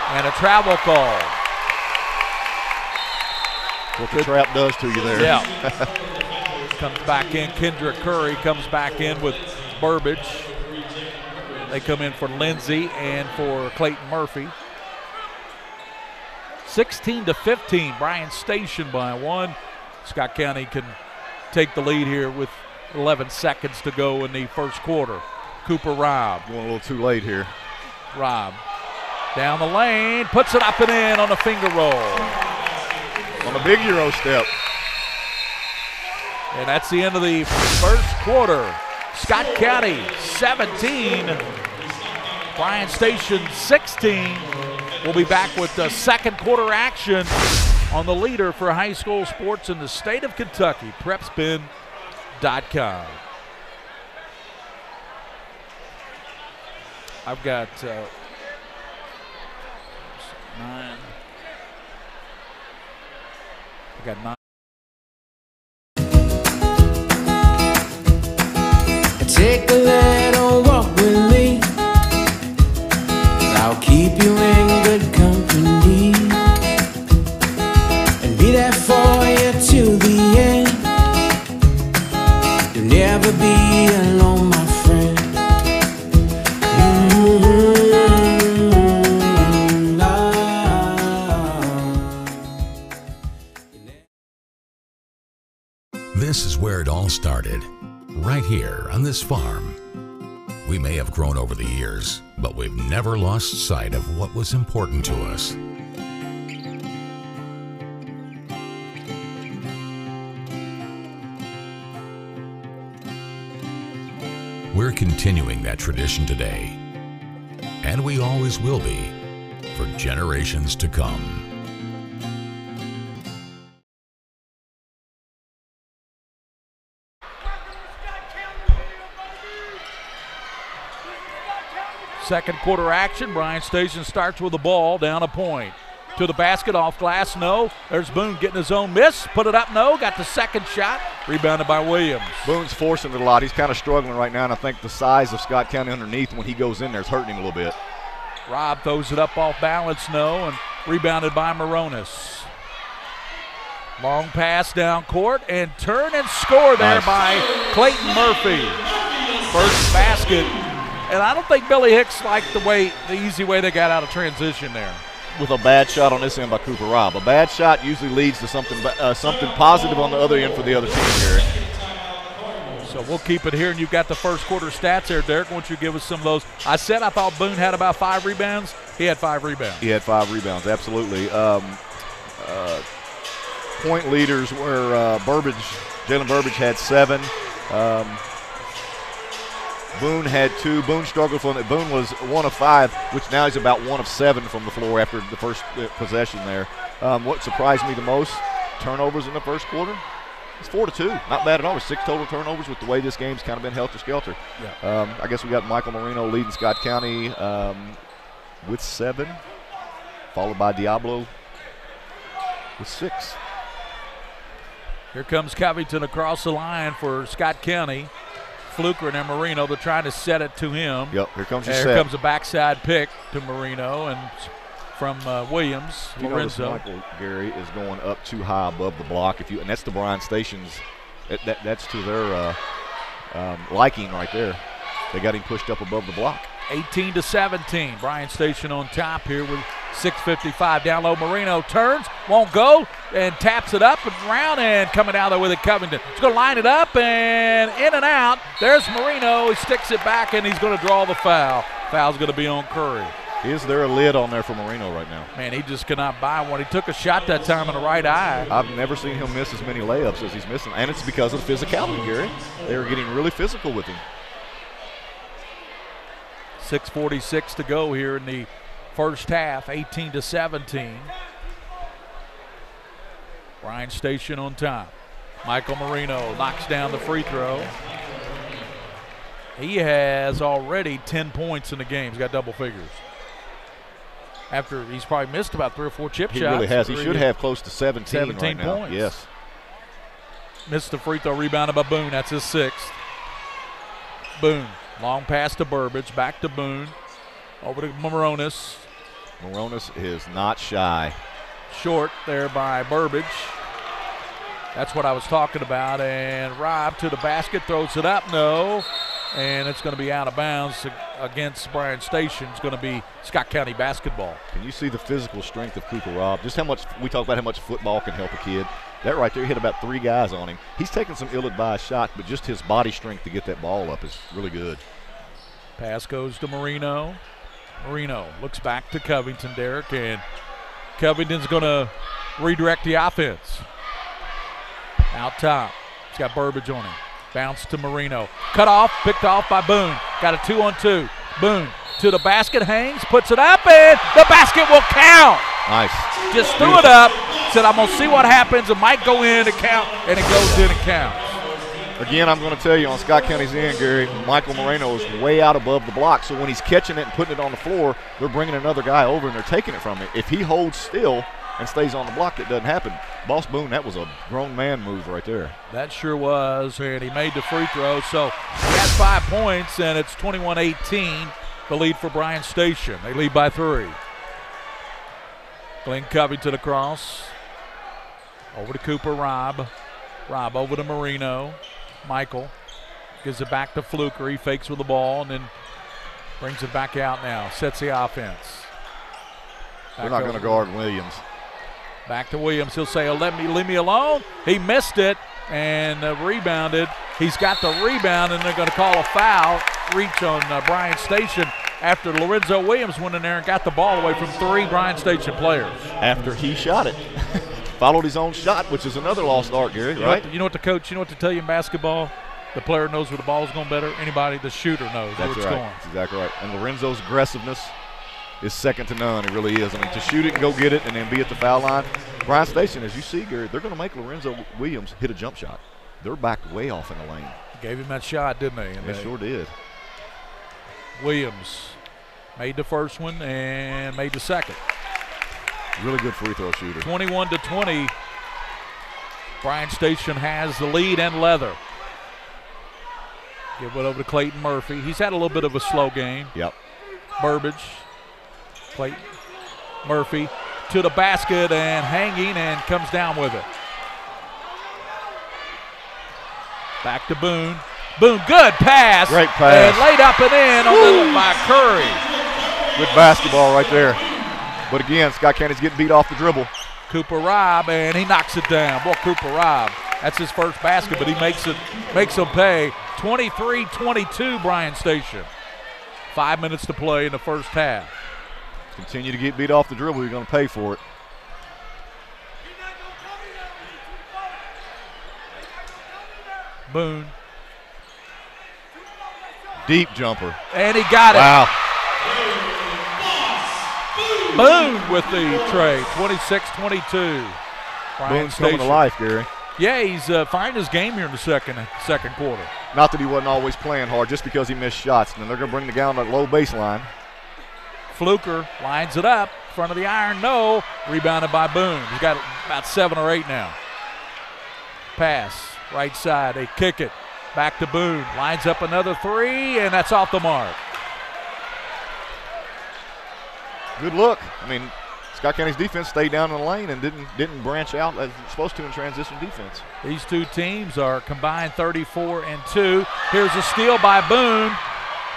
And a travel call. What the trap does to you there. Yeah. Comes back in. Kendrick Curry comes back in with Burbage. They come in for Lindsey and for Clayton Murphy. 16-15, Bryan Station by 1. Scott County can take the lead here with 11 seconds to go in the first quarter. Cooper Robb. Going a little too late here. Robb down the lane, puts it up and in on a finger roll. On a big Euro step. And that's the end of the first quarter. Scott County 17, Bryan Station 16. We'll be back with the second quarter action on the leader for high school sports in the state of Kentucky, PrepSpin.com. I've got 9. I got 9. Take a little walk with me. I'll keep you in good company and be there for you till the end. You'll never be alone, my friend. This is where it all started, right here on this farm. We may have grown over the years, but we've never lost sight of what was important to us. We're continuing that tradition today, and we always will be for generations to come. Second quarter action. Bryan Station starts with the ball, down a point. To the basket, off glass, no. There's Boone getting his own miss. Put it up, no. Got the second shot. Rebounded by Williams. Boone's forcing it a lot. He's kind of struggling right now, and I think the size of Scott County underneath when he goes in there is hurting him a little bit. Rob throws it up off balance, no, and rebounded by Moronis. Long pass down court, and turn and score there by Clayton Murphy. First basket. And I don't think Billy Hicks liked the easy way they got out of transition there. With a bad shot on this end by Cooper Robb. A bad shot usually leads to something positive on the other end for the other team, Gary. So we'll keep it here, and you've got the first quarter stats there, Derek. Why don't you give us some of those? I said I thought Boone had about 5 rebounds. He had 5 rebounds. He had 5 rebounds, absolutely. Point leaders were Jalen Burbage had 7. Boone had 2. Boone struggled from it. Boone was 1 of 5, which now he's about 1 of 7 from the floor after the first possession there. What surprised me the most, turnovers in the first quarter. It's 4-2. Not bad at all. 6 total turnovers with the way this game's kind of been helter-skelter. Yeah. I guess we got Michael Marino leading Scott County with 7, followed by Diablo with 6. Here comes Covington across the line for Scott County. Fluker and Marino, they're trying to set it to him. Yep, here comes the set. Here comes a backside pick to Marino, and from Williams, Lorenzo. Michael Gary is going up too high above the block. And that's the Bryan Stations. That's to their liking right there. They got him pushed up above the block. 18-17. Bryan Station on top here with 6:55. Down low, Marino turns, won't go, and taps it up and around, and coming out there with it, Covington. He's going to line it up, and in and out. There's Marino. He sticks it back, and he's going to draw the foul. Foul's going to be on Curry. Is there a lid on there for Marino right now? Man, he just cannot buy one. He took a shot that time in the right eye. I've never seen him miss as many layups as he's missing, and it's because of physicality, Gary. They were getting really physical with him. 6:46 to go here in the first half, 18-17. Bryan Station on top. Michael Marino knocks down the free throw. He has already 10 points in the game. He's got double figures. After he's probably missed about 3 or 4 chip shots. He really has. He should have close to 17 right now. points. Yes. Missed the free throw, rebounded by Boone. That's his 6th. Boone. Long pass to Burbage, back to Boone, over to Moronis. Moronis is not shy. Short there by Burbage. That's what I was talking about. And Rob to the basket, throws it up, no. And it's going to be out of bounds against Bryan Station. It's going to be Scott County basketball. Can you see the physical strength of Cooper Robb? Just how much, we talk about how much football can help a kid. That right there hit about 3 guys on him. He's taking some ill-advised shots, but just his body strength to get that ball up is really good. Pass goes to Marino. Marino looks back to Covington, Derek, and Covington's going to redirect the offense. Out top. He's got Burbage on him. Bounce to Marino. Cut off, picked off by Boone. Got a 2-on-2. Boone to the basket, hangs, puts it up, and the basket will count. Nice. Just threw it up, said I'm going to see what happens. It might go in to count, and it goes in and counts. Again, I'm going to tell you on Scott County's end, Gary, Michael Moreno is way out above the block. So when he's catching it and putting it on the floor, they're bringing another guy over and they're taking it from him. If he holds still and stays on the block, it doesn't happen. Boss Boone, that was a grown man move right there. That sure was, and he made the free throw. So he has 5 points, and it's 21-18, the lead for Bryan Station. They lead by 3. Glenn Covington across. Over to Cooper Robb. Robb over to Marino. Michael gives it back to Fluker. He fakes with the ball and then brings it back out now. Sets the offense. They're not going to guard Williams. Back to Williams. He'll say, leave me alone. He missed it, and rebounded. He's got the rebound, and they're going to call a foul, reach on Bryan Station after Lorenzo Williams went in there and got the ball away from 3 Bryan Station players. After he shot it. Followed his own shot, which is another lost art, Gary, right? You know what to tell you in basketball? The player knows where the ball is going better. Anybody, the shooter knows where it's going. That's exactly right. And Lorenzo's aggressiveness is second to none. It really is. I mean, to shoot it and go get it and then be at the foul line. Bryan Station, as you see, Gary, they're going to make Lorenzo Williams hit a jump shot. They're backed way off in the lane. Gave him that shot, didn't they? And they sure did. Williams made the first one and made the second. Really good free throw shooter. 21-20. Bryan Station has the lead and leather. Give it over to Clayton Murphy. He's had a little bit of a slow game. Yep. Burbage. Clayton Murphy to the basket and hanging and comes down with it. Back to Boone. Boone, good pass. Great pass. And laid up and in on by Curry. Good basketball right there. But again, Scott County's getting beat off the dribble. Cooper Robb, and he knocks it down. Boy, Cooper Robb, that's his first basket, but he makes him pay. 23-22 Bryan Station. 5 minutes to play in the first half. Continue to get beat off the dribble, you're going to pay for it. Boone. Deep jumper. And he got it. Wow. Boone with the tray, 26-22. Boone's coming to life, Gary. Yeah, he's finding his game here in the second quarter. Not that he wasn't always playing hard, just because he missed shots. And then they're going to bring the guy on that low baseline. Fluker lines it up, front of the iron, no. Rebounded by Boone. He's got about 7 or 8 now. Pass, right side, they kick it. Back to Boone, lines up another 3, and that's off the mark. Good look. I mean, Scott County's defense stayed down in the lane and didn't branch out as it's supposed to in transition defense. These two teams are combined 34-2. Here's a steal by Boone,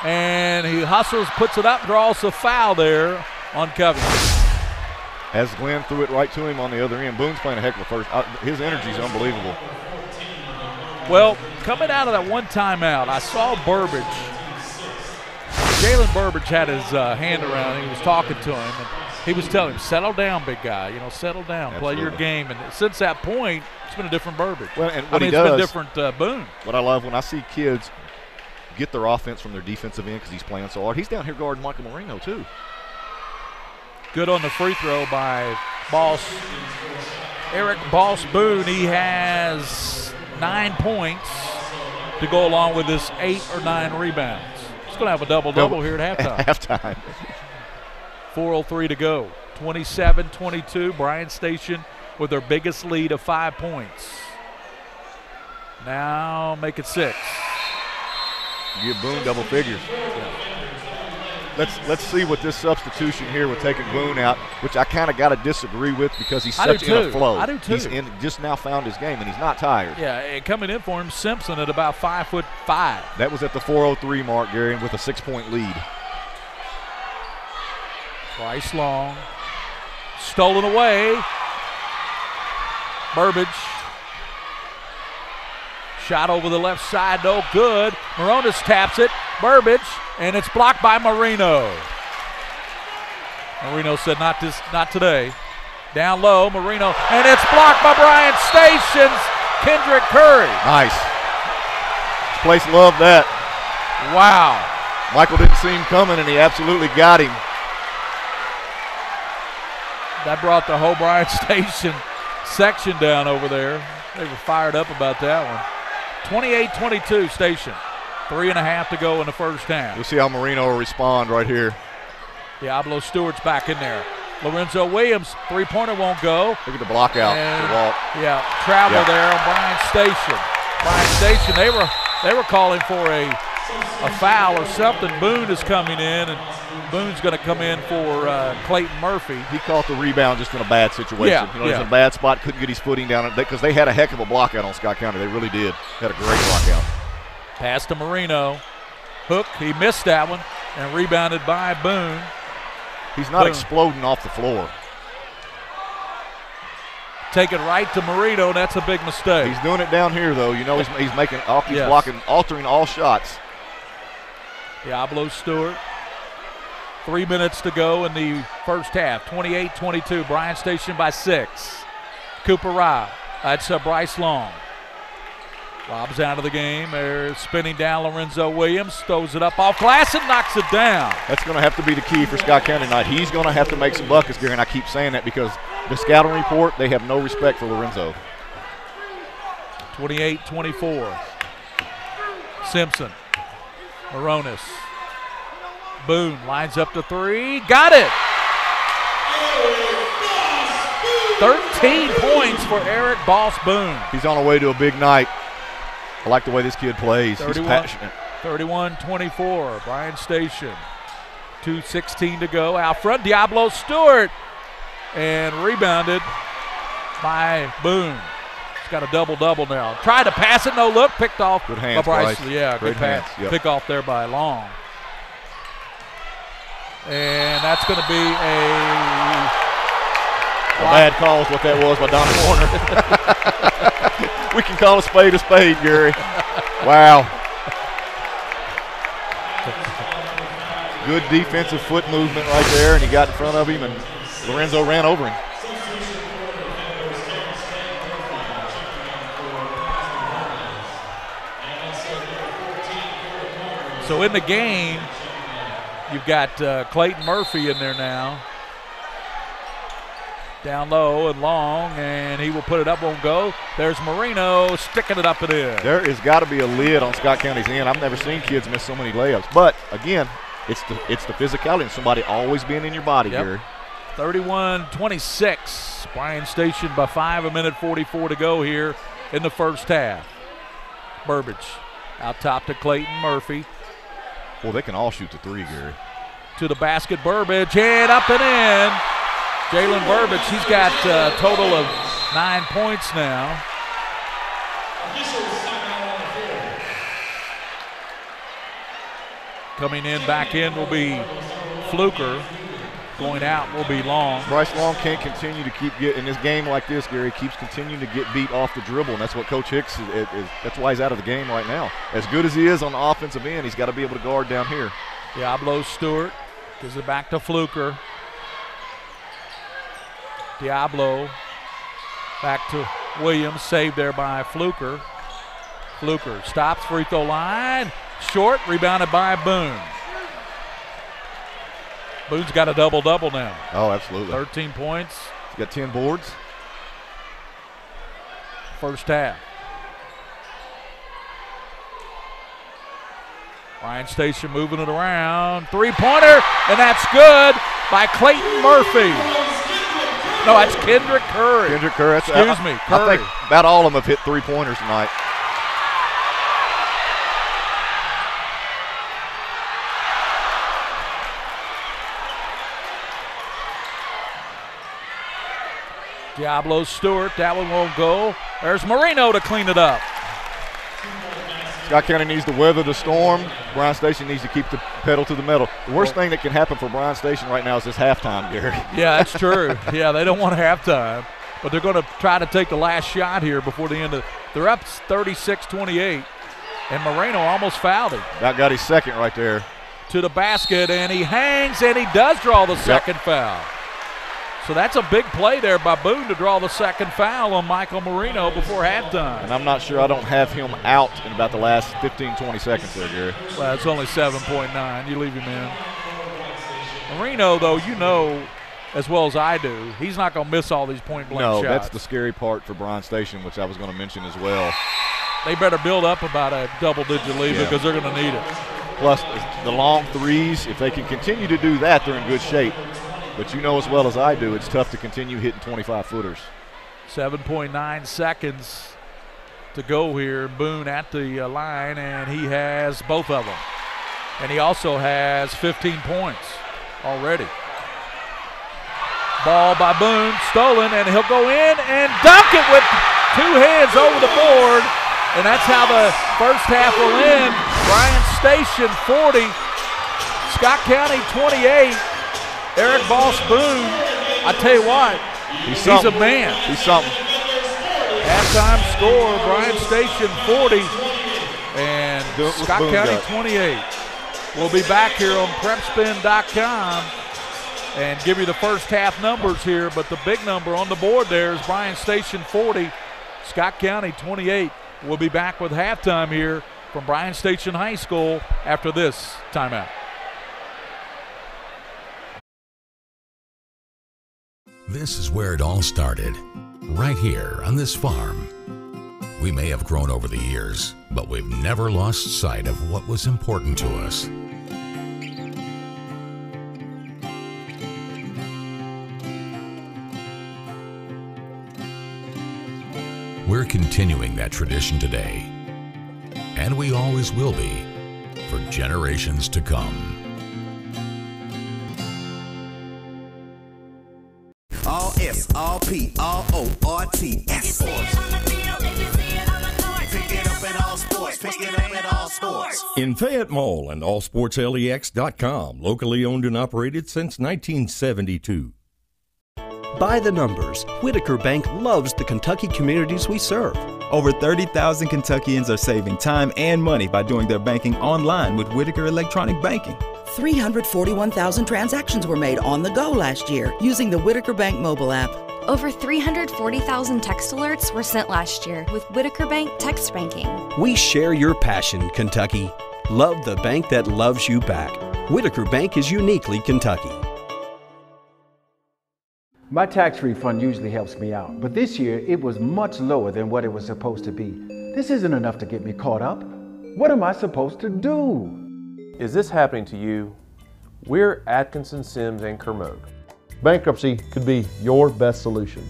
and he hustles, puts it up, draws a foul there on Covington. As Glenn threw it right to him on the other end. Boone's playing a heck of a first. His energy is unbelievable. Well, coming out of that one timeout, I saw Burbage. Jalen Burbage had his hand around him. He was talking to him, and he was telling him, settle down, big guy. You know, settle down, Absolutely. Play your game. And since that point, it's been a different Burbage. Well, and it's been a different Boone. What I love when I see kids get their offense from their defensive end because he's playing so hard. He's down here guarding Michael Marino, too. Good on the free throw by Eric Boss Boone. He has 9 points to go along with his 8 or 9 rebounds. He's going to have a double-double here at halftime. 4:03 to go. 27-22. Bryan Station with their biggest lead of 5 points. Now make it 6. Give Boone double figures. Yeah. Let's see what this substitution here with taking Boone out, which I kind of got to disagree with because he's such in a flow. I do too. He's just now found his game, and he's not tired. Yeah, and coming in for him, Simpson at about 5'5". That was at the 4:03 mark, Gary, with a 6-point lead. Bryce Long, stolen away. Burbage. Shot over the left side, no good. Moronis taps it. Burbage, and it's blocked by Marino. Marino said, not today. Down low, Marino, and it's blocked by Bryan Station's Kendrick Curry. Nice. This place loved that. Wow. Michael didn't see him coming, and he absolutely got him. That brought the whole Bryan Station section down over there. They were fired up about that one. 28-22 Station. 3.5 to go in the first half. We'll see how Marino will respond right here. Diablo Stewart's back in there. Lorenzo Williams, three-pointer won't go. Look at the block out. Yeah, travel there on Bryan Station. Bryan Station, they were calling for a foul or something. Boone is coming in, and Boone's going to come in for Clayton Murphy. He caught the rebound just in a bad situation. Yeah, He's in a bad spot, couldn't get his footing down because they had a heck of a block out on Scott County. They really did. Had a great block out. Pass to Marino. Hook, he missed that one, and rebounded by Boone. He's not exploding off the floor. Take it right to Marino, and that's a big mistake. He's doing it down here, though. You know he's making off. He's blocking, altering all shots. Diablo Stewart. 3 minutes to go in the first half. 28-22. Bryan Station by 6. Cooper Rye. That's Bryce Long. Lobs out of the game. They're spinning down. Lorenzo Williams throws it up off glass and knocks it down. That's going to have to be the key for Scott County tonight. He's going to have to make some buckets, Gary, and I keep saying that because the scouting report, they have no respect for Lorenzo. 28-24. Simpson. Moronis. Boone lines up to 3. Got it! 13 points for Eric Boss Boone. He's on the way to a big night. I like the way this kid plays. He's passionate. 31-24, Bryan Station. 2:16 to go. Out front, Diablo Stewart. And rebounded by Boone. He's got a double-double now. Tried to pass it, no look. Picked off good hands, by Bryce. Bryce. Yeah, great good pass. Hands. Yep. Pick off there by Long. And that's going to be a bad call is what that was by Donnie Warner. We can call a spade, Gary. Wow. Good defensive foot movement right there, and he got in front of him, and Lorenzo ran over him. So in the game, you've got Clayton Murphy in there now. Down low and Long, and he will put it up, won't go. There's Marino sticking it up and in. There has got to be a lid on Scott County's end. I've never seen kids miss so many layups. But, again, it's the physicality and somebody always being in your body here. 31-26. Bryan Station by 5, 1:44 to go here in the first half. Burbage out top to Clayton Murphy. Well, they can all shoot the 3, Gary. To the basket, Burbage, and up and in. Jalen Burbage, he's got a total of 9 points now. Coming in, back in will be Fluker. Going out will be Long. Bryce Long can't continue to keep getting, in this game like this, Gary, keeps continuing to get beat off the dribble, and that's what Coach Hicks is, that's why he's out of the game right now. As good as he is on the offensive end, he's got to be able to guard down here. Diablo Stewart gives it back to Fluker. Diablo back to Williams, saved there by Fluker. Fluker stops, free throw line, short, rebounded by Boone. Boone's got a double-double now. Oh, absolutely. 13 points. He's got 10 boards. First half. Bryan Station moving it around. Three-pointer, and that's good by Clayton Murphy. No, that's Kendrick Curry. Kendrick Curry. Excuse me, Curry. I think about all of them have hit three-pointers tonight. Diablo Stewart, that one won't go. There's Marino to clean it up. Scott County needs to weather the storm. Bryan Station needs to keep the pedal to the metal. The worst thing that can happen for Bryan Station right now is this halftime, Gary. Yeah, that's true. Yeah, they don't want halftime, but they're going to try to take the last shot here before the end of. They're up 36-28, and Moreno almost fouled him. That got his second right there. To the basket, and he hangs, and he does draw the second foul. So that's a big play there by Boone to draw the second foul on Michael Marino before halftime. And I'm not sure, I don't have him out in about the last 15, 20 seconds there, Gary. Well, it's only 7.9. You leave him in. Marino, though, you know as well as I do, he's not going to miss all these point-blank shots. No, that's the scary part for Bryan Station, which I was going to mention as well. They better build up about a double-digit lead because they're going to need it. Plus, the long threes, if they can continue to do that, they're in good shape. But you know as well as I do, it's tough to continue hitting 25-footers. 7.9 seconds to go here. Boone at the line, and he has both of them. And he also has 15 points already. Ball by Boone, stolen, and he'll go in and dunk it with two hands over the board. And that's how the first half will end. Bryan Station 40, Scott County 28. Eric Boss Boone, I tell you what, he's a man. He's something. Halftime score, Bryan Station 40 and Scott County 28. We'll be back here on PrepSpin.com and give you the first half numbers here, but the big number on the board there is Bryan Station 40, Scott County 28. We'll be back with halftime here from Bryan Station High School after this timeout. This is where it all started, right here on this farm. We may have grown over the years, but we've never lost sight of what was important to us. We're continuing that tradition today, and we always will be for generations to come. All S, all P, all O, R, T, S. Pick it up at all sports. Pick it up at all sports. In Fayette Mall and allsportslex.com, locally owned and operated since 1972. By the numbers, Whitaker Bank loves the Kentucky communities we serve. Over 30,000 Kentuckians are saving time and money by doing their banking online with Whitaker Electronic Banking. 341,000 transactions were made on the go last year using the Whitaker Bank mobile app. Over 340,000 text alerts were sent last year with Whitaker Bank text banking. We share your passion, Kentucky. Love the bank that loves you back. Whitaker Bank is uniquely Kentucky. My tax refund usually helps me out, but this year it was much lower than what it was supposed to be. This isn't enough to get me caught up. What am I supposed to do? Is this happening to you? We're Atkinson, Sims, and Kermode. Bankruptcy could be your best solution.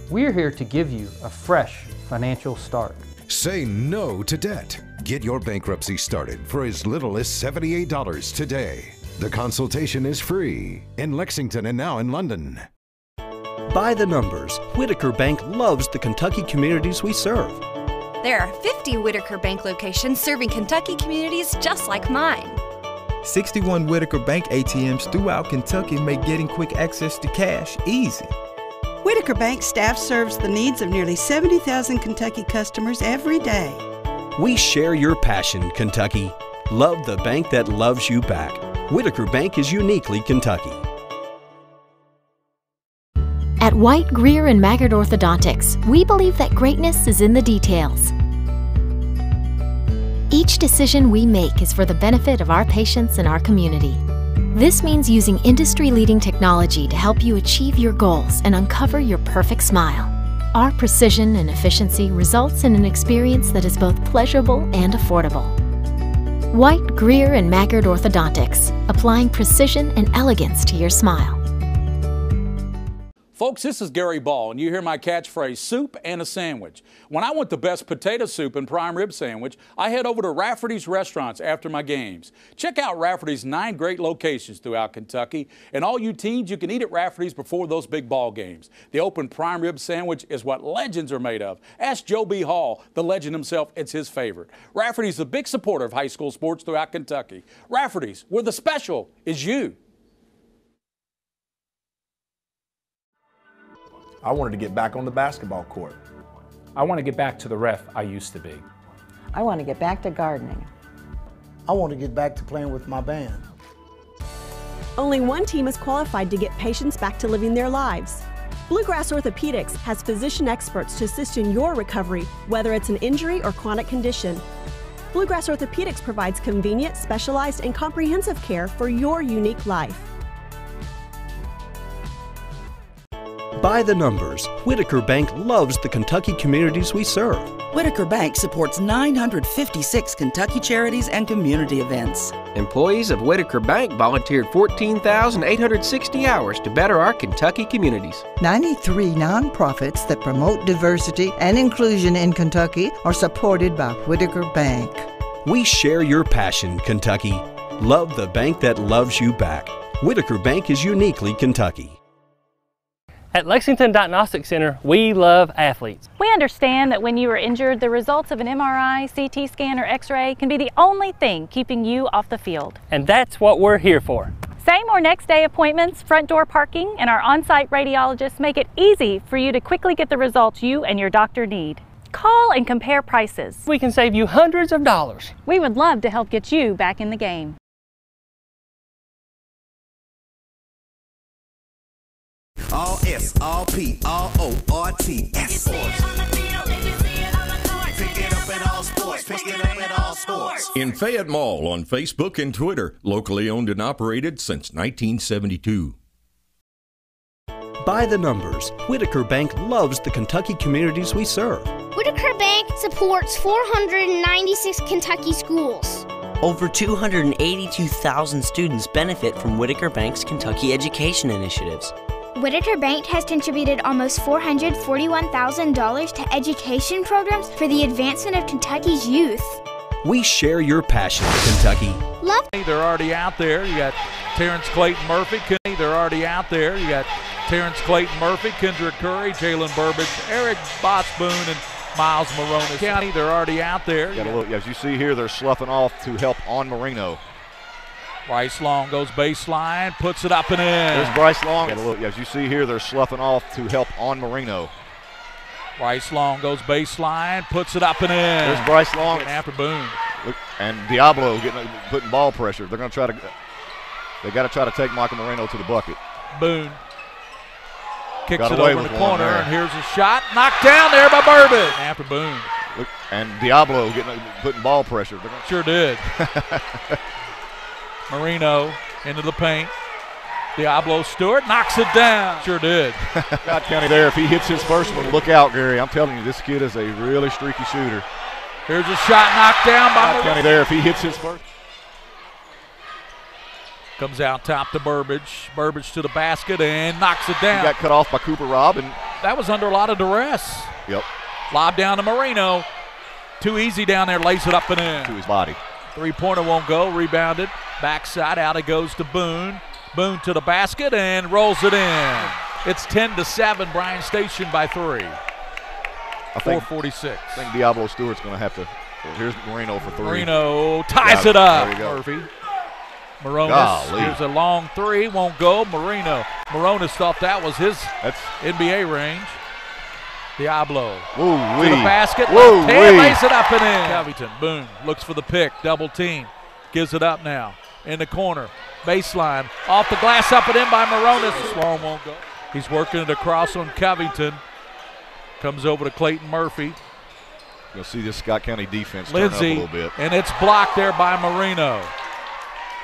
We're here to give you a fresh financial start. Say no to debt. Get your bankruptcy started for as little as $78 today. The consultation is free in Lexington and now in London. By the numbers, Whitaker Bank loves the Kentucky communities we serve. There are 50 Whitaker Bank locations serving Kentucky communities just like mine. 61 Whitaker Bank ATMs throughout Kentucky make getting quick access to cash easy. Whitaker Bank staff serves the needs of nearly 70,000 Kentucky customers every day. We share your passion, Kentucky. Love the bank that loves you back. Whitaker Bank is uniquely Kentucky. At White, Greer, and Maggard Orthodontics, we believe that greatness is in the details. Each decision we make is for the benefit of our patients and our community. This means using industry-leading technology to help you achieve your goals and uncover your perfect smile. Our precision and efficiency results in an experience that is both pleasurable and affordable. White, Greer, and Maggard Orthodontics, applying precision and elegance to your smile. Folks, this is Gary Ball, and you hear my catchphrase, soup and a sandwich. When I want the best potato soup and prime rib sandwich, I head over to Rafferty's Restaurants after my games. Check out Rafferty's 9 great locations throughout Kentucky, and all you teens, you can eat at Rafferty's before those big ball games. The open prime rib sandwich is what legends are made of. Ask Joe B. Hall, the legend himself, it's his favorite. Rafferty's a big supporter of high school sports throughout Kentucky. Rafferty's, where the special is you. I wanted to get back on the basketball court. I want to get back to the ref I used to be. I want to get back to gardening. I want to get back to playing with my band. Only one team is qualified to get patients back to living their lives. Bluegrass Orthopedics has physician experts to assist in your recovery, whether it's an injury or chronic condition. Bluegrass Orthopedics provides convenient, specialized, and comprehensive care for your unique life. By the numbers, Whitaker Bank loves the Kentucky communities we serve. Whitaker Bank supports 956 Kentucky charities and community events. Employees of Whitaker Bank volunteered 14,860 hours to better our Kentucky communities. 93 nonprofits that promote diversity and inclusion in Kentucky are supported by Whitaker Bank. We share your passion, Kentucky. Love the bank that loves you back. Whitaker Bank is uniquely Kentucky. At Lexington Diagnostic Center, we love athletes. We understand that when you are injured, the results of an MRI, CT scan, or X-ray can be the only thing keeping you off the field. And that's what we're here for. Same or next day appointments, front door parking, and our on-site radiologists make it easy for you to quickly get the results you and your doctor need. Call and compare prices. We can save you hundreds of dollars. We would love to help get you back in the game. All S, all P, all O, R, T, S. In Fayette Mall on Facebook and Twitter, locally owned and operated since 1972. By the numbers, Whitaker Bank loves the Kentucky communities we serve. Whitaker Bank supports 496 Kentucky schools. Over 282,000 students benefit from Whitaker Bank's Kentucky education initiatives. Whitaker Bank has contributed almost $441,000 to education programs for the advancement of Kentucky's youth. We share your passion, Kentucky. Love. They're already out there. You got Terrence Clayton Murphy. They're already out there. You got Terrence Clayton Murphy, Kendrick Curry, Jalen Burbage, Eric Botsboon, and Miles Maronis County. They're already out there. As you see here, they're sloughing off to help on Marino. Bryce Long goes baseline, puts it up and in. There's Bryce Long. As you see here, they're sloughing off to help on Marino. Bryce Long goes baseline, puts it up and in. There's Bryce Long. After Boone. And Diablo putting ball pressure. They're going to try to. They got to try to take Michael Marino to the bucket. Boone kicks it over in the corner, and here's a shot knocked down there by Burbage. After Boone. And Diablo putting ball pressure. Sure did. Marino into the paint. Diablo Stewart knocks it down. Sure did. Scott County there. If he hits his first one, look out, Gary. I'm telling you, this kid is a really streaky shooter. Here's a shot knocked down by Scott County there. If he hits his first. Comes out top to Burbage. Burbage to the basket and knocks it down. He got cut off by Cooper Robb. And that was under a lot of duress. Yep. Lob down to Marino. Too easy down there. Lays it up and in. To his body. Three-pointer won't go. Rebounded. Backside out it goes to Boone. Boone to the basket and rolls it in. It's 10-7. Bryan Station by 3. 4:46. I think Diablo Stewart's going to have to. Here's Marino for 3. Marino ties it up. There you go. Murphy. Moronus. Here's a long three. Won't go. Marino. Moronus thought that was his NBA range. Diablo to the basket. Lays it up and in. Covington. Boone looks for the pick. Double team. Gives it up now. In the corner. Baseline. Off the glass, up and in by Moronus. Sloan won't go. He's working it across on Covington. Comes over to Clayton Murphy. You'll see this Scott County defense turn up a little bit. And it's blocked there by Marino.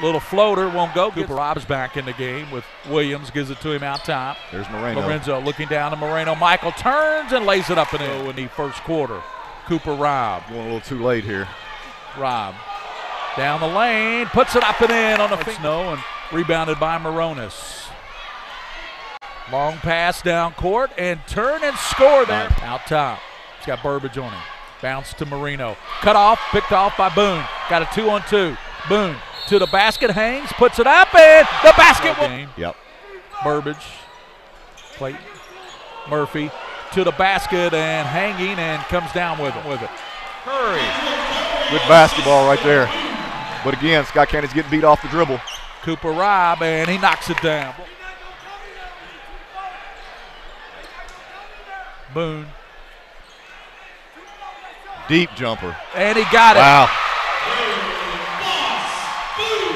Little floater won't go. Cooper Robb's back in the game with Williams. Gives it to him out top. There's Marino. Lorenzo looking down to Marino. Michael turns and lays it up and in the first quarter. Cooper Robb. Going a little too late here. Robb. Down the lane, puts it up and in on the snow and rebounded by Moronus. Long pass down court and turn and score there. Out top. He's got Burbage on him. Bounce to Marino. Cut off, picked off by Boone. Got a 2-on-2. Boone to the basket, hangs, puts it up, and the basket. Yep. Burbage. Clayton. Murphy to the basket and hanging and comes down with it. Curry. Good basketball right there. But again, Scott County's getting beat off the dribble. Cooper Robb, and he knocks it down. Boone. Deep jumper. And he got it. Wow.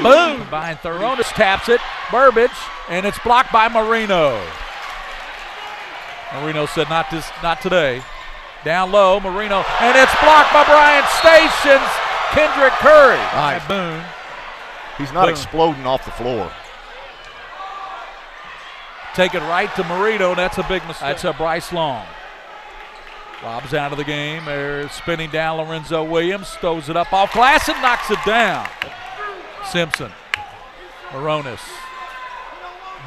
Boone. Combined Thoronis taps it. Burbage, and it's blocked by Marino. Marino said, not today. Down low, Marino, and it's blocked by Bryan Station's Kendrick Curry. Nice. Boone. He's not exploding off the floor. Take it right to Marino. That's a big mistake. That's a Bryce Long. Lobs out of the game. They're spinning down Lorenzo Williams. Throws it up off glass and knocks it down. Simpson. Moronus.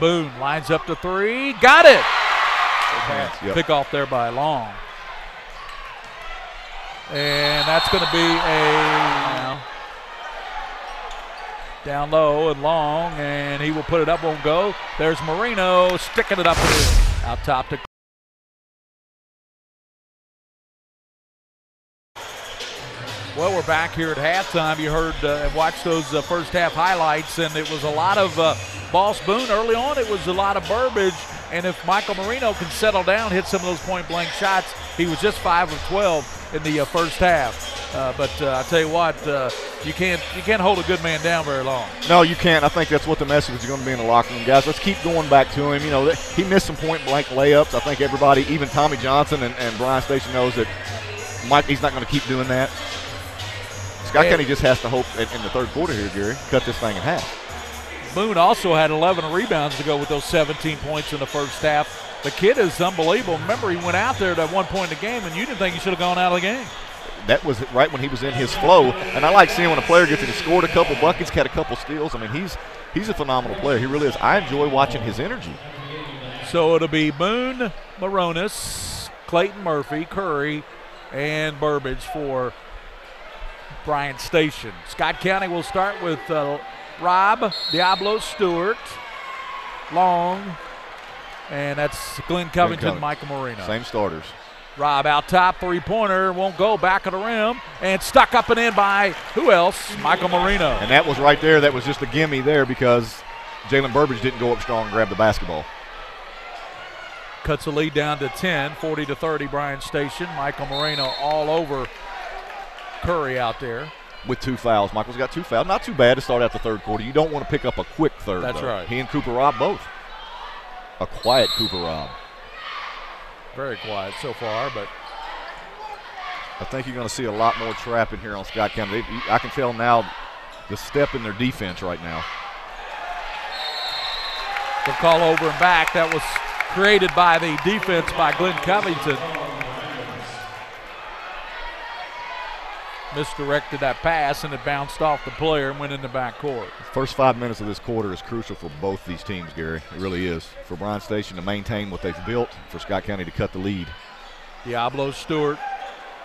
Boone lines up to three. Got it. Pick off there by Long. And that's going to be a down low and Long, and he will put it up, won't go. There's Marino sticking it up out top to Well, we're back here at halftime. You heard and watched those first half highlights, and it was a lot of Boss Boone early on. It was a lot of Burbage, and if Michael Marino can settle down, hit some of those point-blank shots, he was just 5 of 12 in the first half. But I tell you what, you can't hold a good man down very long. No, you can't. I think that's what the message is going to be in the locker room, guys. Let's keep going back to him. You know, he missed some point-blank layups. I think everybody, even Tommy Johnson and Bryan Station, knows that he's not going to keep doing that. Scott County just has to hope in the third quarter here, Gary, cut this thing in half. Boone also had 11 rebounds to go with those 17 points in the first half. The kid is unbelievable. Remember, he went out there at one point in the game, and you didn't think he should have gone out of the game. That was right when he was in his flow, and I like seeing when a player gets it. He scored a couple buckets, had a couple steals. I mean, he's a phenomenal player. He really is. I enjoy watching his energy. So it'll be Boone, Moronis, Clayton Murphy, Curry, and Burbage for Bryan Station. Scott County will start with Rob, Diablo, Stewart, Long, and that's Glenn Covington, Michael Marino. Same starters. Rob out top, three-pointer, won't go, back of the rim, and stuck up and in by who else? Michael Marino. And that was right there. That was just a gimme there because Jalen Burbage didn't go up strong and grab the basketball. Cuts the lead down to 10, 40-30 Bryan Station. Michael Marino all over Curry out there. With 2 fouls. Michael's got 2 fouls. Not too bad to start out the third quarter. You don't want to pick up a quick third. That's though. right. He and Cooper Robb both. A quiet Cooper Robb. Very quiet so far, but I think you're going to see a lot more trapping here on Scott County. I can tell now the step in their defense right now. The call over and back. That was created by the defense by Glenn Covington. Misdirected that pass, and it bounced off the player and went in the backcourt. First 5 minutes of this quarter is crucial for both these teams, Gary. It really is. For Bryan Station to maintain what they've built, for Scott County to cut the lead. Diablo Stewart.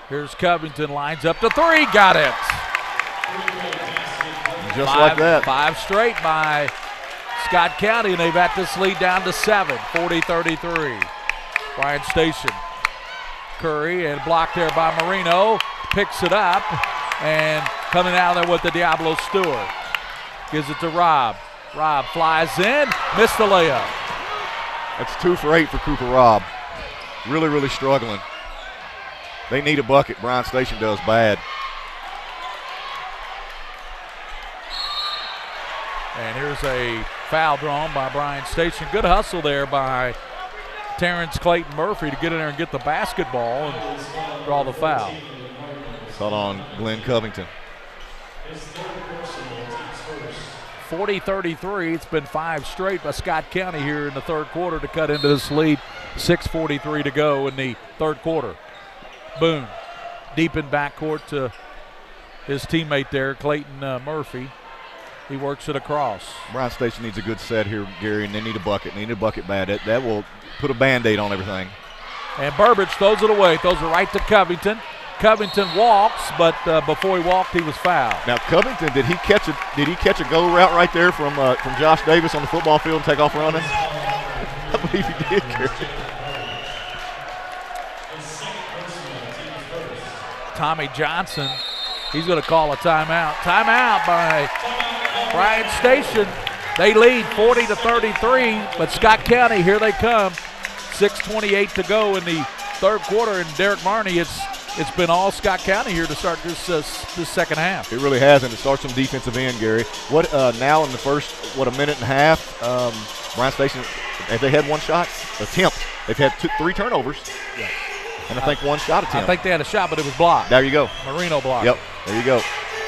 Here's Covington, lines up to 3, got it. Just like that. 5 straight by Scott County, and they've got this lead down to 7, 40-33. Bryan Station. Curry, and blocked there by Marino. Picks it up, and coming out there with the Diablo Stewart. Gives it to Rob. Rob flies in, missed the layup. That's 2 for 8 for Cooper Robb. Really, really struggling. They need a bucket. Bryan Station does bad. And here's a foul drawn by Bryan Station. Good hustle there by Terrence Clayton Murphy to get in there and get the basketball and draw the foul. Caught on Glenn Covington. 40-33. It's been 5 straight by Scott County here in the third quarter to cut into this lead. 6:43 to go in the third quarter. Boone deep in backcourt to his teammate there, Clayton Murphy. He works it across. Bryan Station needs a good set here, Gary, and they need a bucket. They need a bucket bad. That will put a Band-Aid on everything. And Burbage throws it away. Throws it right to Covington. Covington walks, but before he walked, he was fouled. Now Covington, did he catch a go route right there from Josh Davis on the football field and take off running? I believe he did, Gary. Tommy Johnson, he's going to call a timeout. Timeout by Bryan Station. They lead 40-33, but Scott County, here they come. 6:28 to go in the third quarter, and Derek Marney, it's been all Scott County here to start this second half. It really has, and it starts from defensive end, Gary. What now in the first, a minute and a half, Bryan Station, have they had one shot? Attempt. They've had 3 turnovers. Yeah. And I think 1 shot attempt. I think they had a shot, but it was blocked. There you go. Marino blocked. Yep, there you go.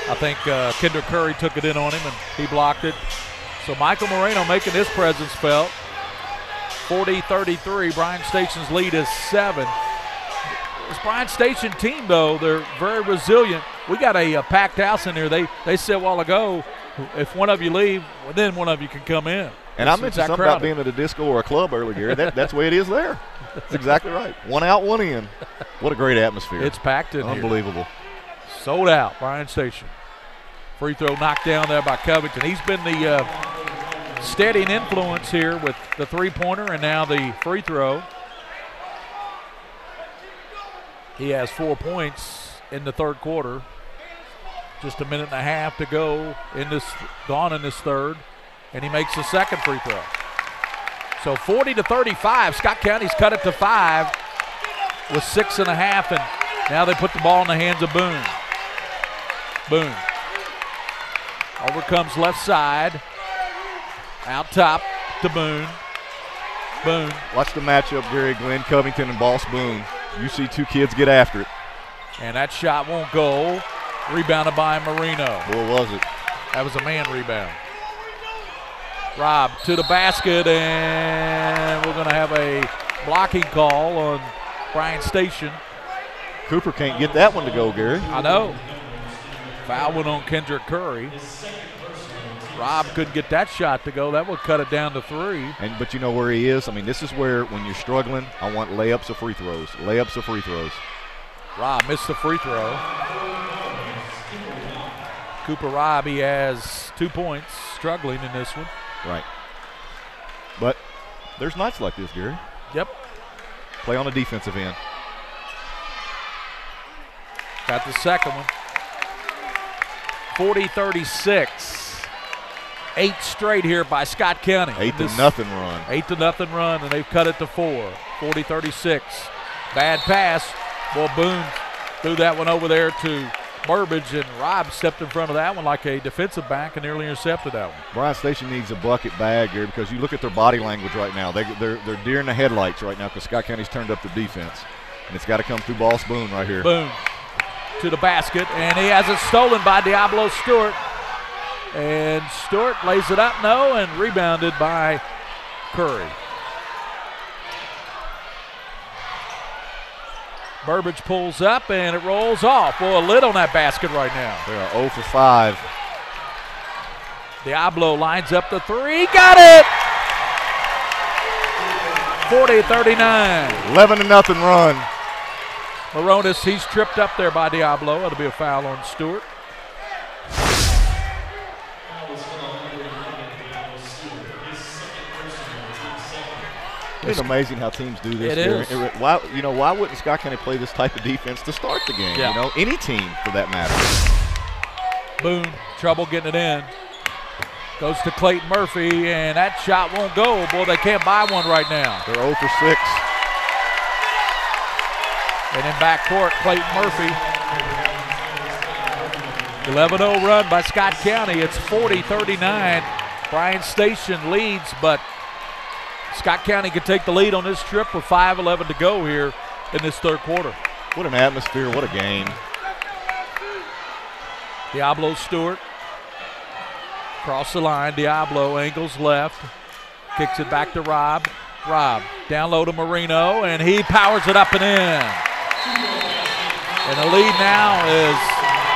I think Kendrick Curry took it in on him, and he blocked it. So Michael Marino making his presence felt. 40-33, Bryan Station's lead is 7. This Bryan Station team, though, they're very resilient. We got a packed house in here. They said a while ago, if one of you leave, well, then one of you can come in. And I mentioned something about being at a disco or a club earlier, Gary. That's the way it is there. That's exactly right. 1 out, 1 in. What a great atmosphere. It's packed in here. Unbelievable. Sold out, Bryan Station. Free throw knocked down there by Covington. He's been the steadying influence here with the three-pointer and now the free throw. He has 4 points in the third quarter. Just a minute and a half to go in this third, and he makes the second free throw. So 40-35. Scott County's cut it to 5 with 6.5, and now they put the ball in the hands of Boone. Boone. Over comes left side. Out top to Boone. Boone. Watch the matchup, Gary. Glenn Covington and Boss Boone. You see two kids get after it. And that shot won't go. Rebounded by Marino. Boy, was it. That was a man rebound. Rob to the basket, and we're going to have a blocking call on Bryan Station. Cooper can't get that one to go, Gary. I know. Foul went on Kendrick Curry. Rob couldn't get that shot to go. That would cut it down to 3. But you know where he is? I mean, this is where, when you're struggling, I want layups or free throws. Layups or free throws. Rob missed the free throw. Cooper Robb, he has 2 points, struggling in this one. Right. But there's nights like this, Gary. Yep. Play on the defensive end. Got the second one. 40-36. 8 straight here by Scott County. 8-0 run. 8-0 run, and they've cut it to 4. 40-36. Bad pass. Well, Boone threw that one over there to Burbage, and Rob stepped in front of that one like a defensive back and nearly intercepted that one. Bryan Station needs a bucket bag here because you look at their body language right now. They're deer in the headlights right now because Scott County's turned up the defense. And it's got to come through Boss Boone right here. Boone to the basket, and he has it stolen by Diablo Stewart. And Stewart lays it up, no, and rebounded by Curry. Burbage pulls up, and it rolls off. Boy, a lid on that basket right now. They are 0 for 5. Diablo lines up the 3. Got it! 40-39. 11-0 run. Moronis, he's tripped up there by Diablo. That'll be a foul on Stewart. It's amazing how teams do this. It is. Why wouldn't Scott County play this type of defense to start the game? Yeah. Any team for that matter. Boone, trouble getting it in. Goes to Clayton Murphy, and that shot won't go. Boy, they can't buy one right now. They're 0 for 6. And in backcourt, Clayton Murphy. 11-0 run by Scott County. It's 40-39. Bryan Station leads, but Scott County could take the lead on this trip with 5:11 to go here in this third quarter. What an atmosphere, what a game. Diablo Stewart. Cross the line, Diablo angles left. Kicks it back to Rob. Rob down low to Marino, and he powers it up and in. And the lead now is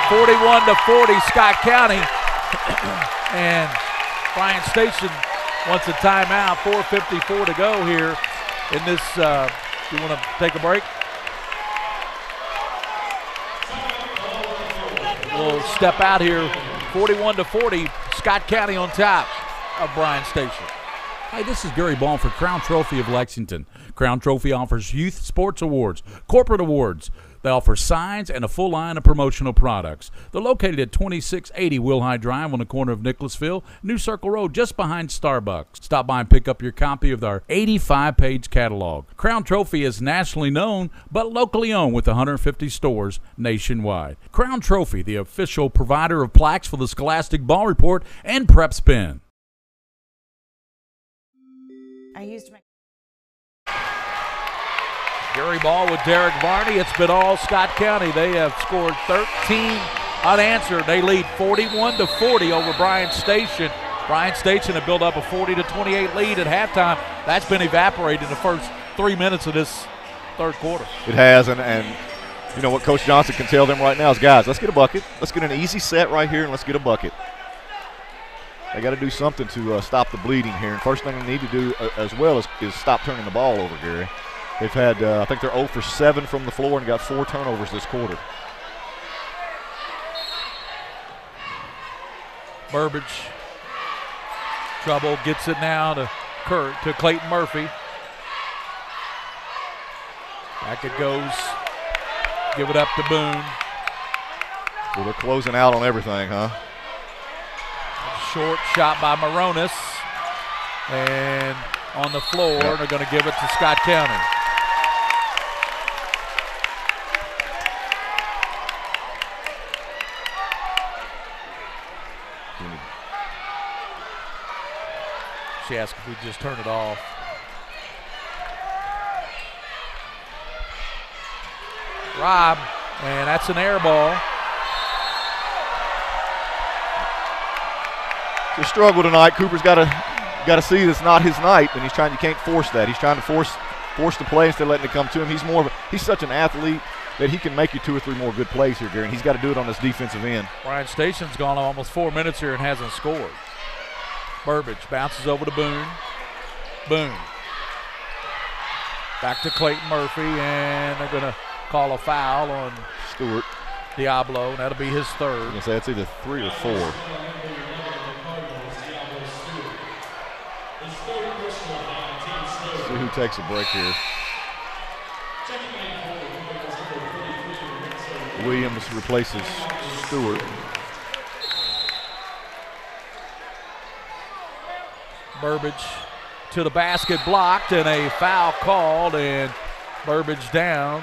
41-40 Scott County. And Bryan Station wants a timeout. 4:54 to go here in this. You want to take a break? We'll step out here. 41-40. Scott County on top of Bryan Station. Hi, this is Gary Baum for Crown Trophy of Lexington. Crown Trophy offers youth sports awards, corporate awards. They offer signs and a full line of promotional products. They're located at 2680 Wilhite Drive on the corner of Nicholasville, New Circle Road, just behind Starbucks. Stop by and pick up your copy of our 85-page catalog. Crown Trophy is nationally known, but locally owned with 150 stores nationwide. Crown Trophy, the official provider of plaques for the Scholastic Ball Report and PrepSpin. I used my Gary Ball with Derek Varney. It's been all Scott County. They have scored 13 unanswered. They lead 41-40 over Bryan Station. Bryan Station had built up a 40-28 lead at halftime. That's been evaporated in the first 3 minutes of this third quarter. It has, and you know what Coach Johnson can tell them right now is, guys, let's get a bucket. Let's get an easy set right here, and let's get a bucket. They got to do something to stop the bleeding here. And first thing they need to do as well is stop turning the ball over, Gary. They've had, I think they're 0 for 7 from the floor and got 4 turnovers this quarter. Burbage, trouble, gets it now to Clayton Murphy. Back it goes. Give it up to Boone. Well, they're closing out on everything, huh? Short shot by Moronis. And on the floor, they're going to give it to Scott County. She asked if we just turn it off. Rob, and that's an air ball. The struggle tonight. Cooper's got to see it's not his night, and you can't force that. He's trying to force the play instead of letting it come to him. He's such an athlete that he can make you 2 or 3 more good plays here, Gary, and he's got to do it on his defensive end. Bryan Station's gone almost 4 minutes here and hasn't scored. Burbage bounces over to Boone. Boone. Back to Clayton Murphy, and they're going to call a foul on Stewart Diablo, and that'll be his third. I was going to say that's either 3 or 4. See who takes a break here. Williams replaces Stewart. Burbage to the basket, blocked, and a foul called, and Burbage down.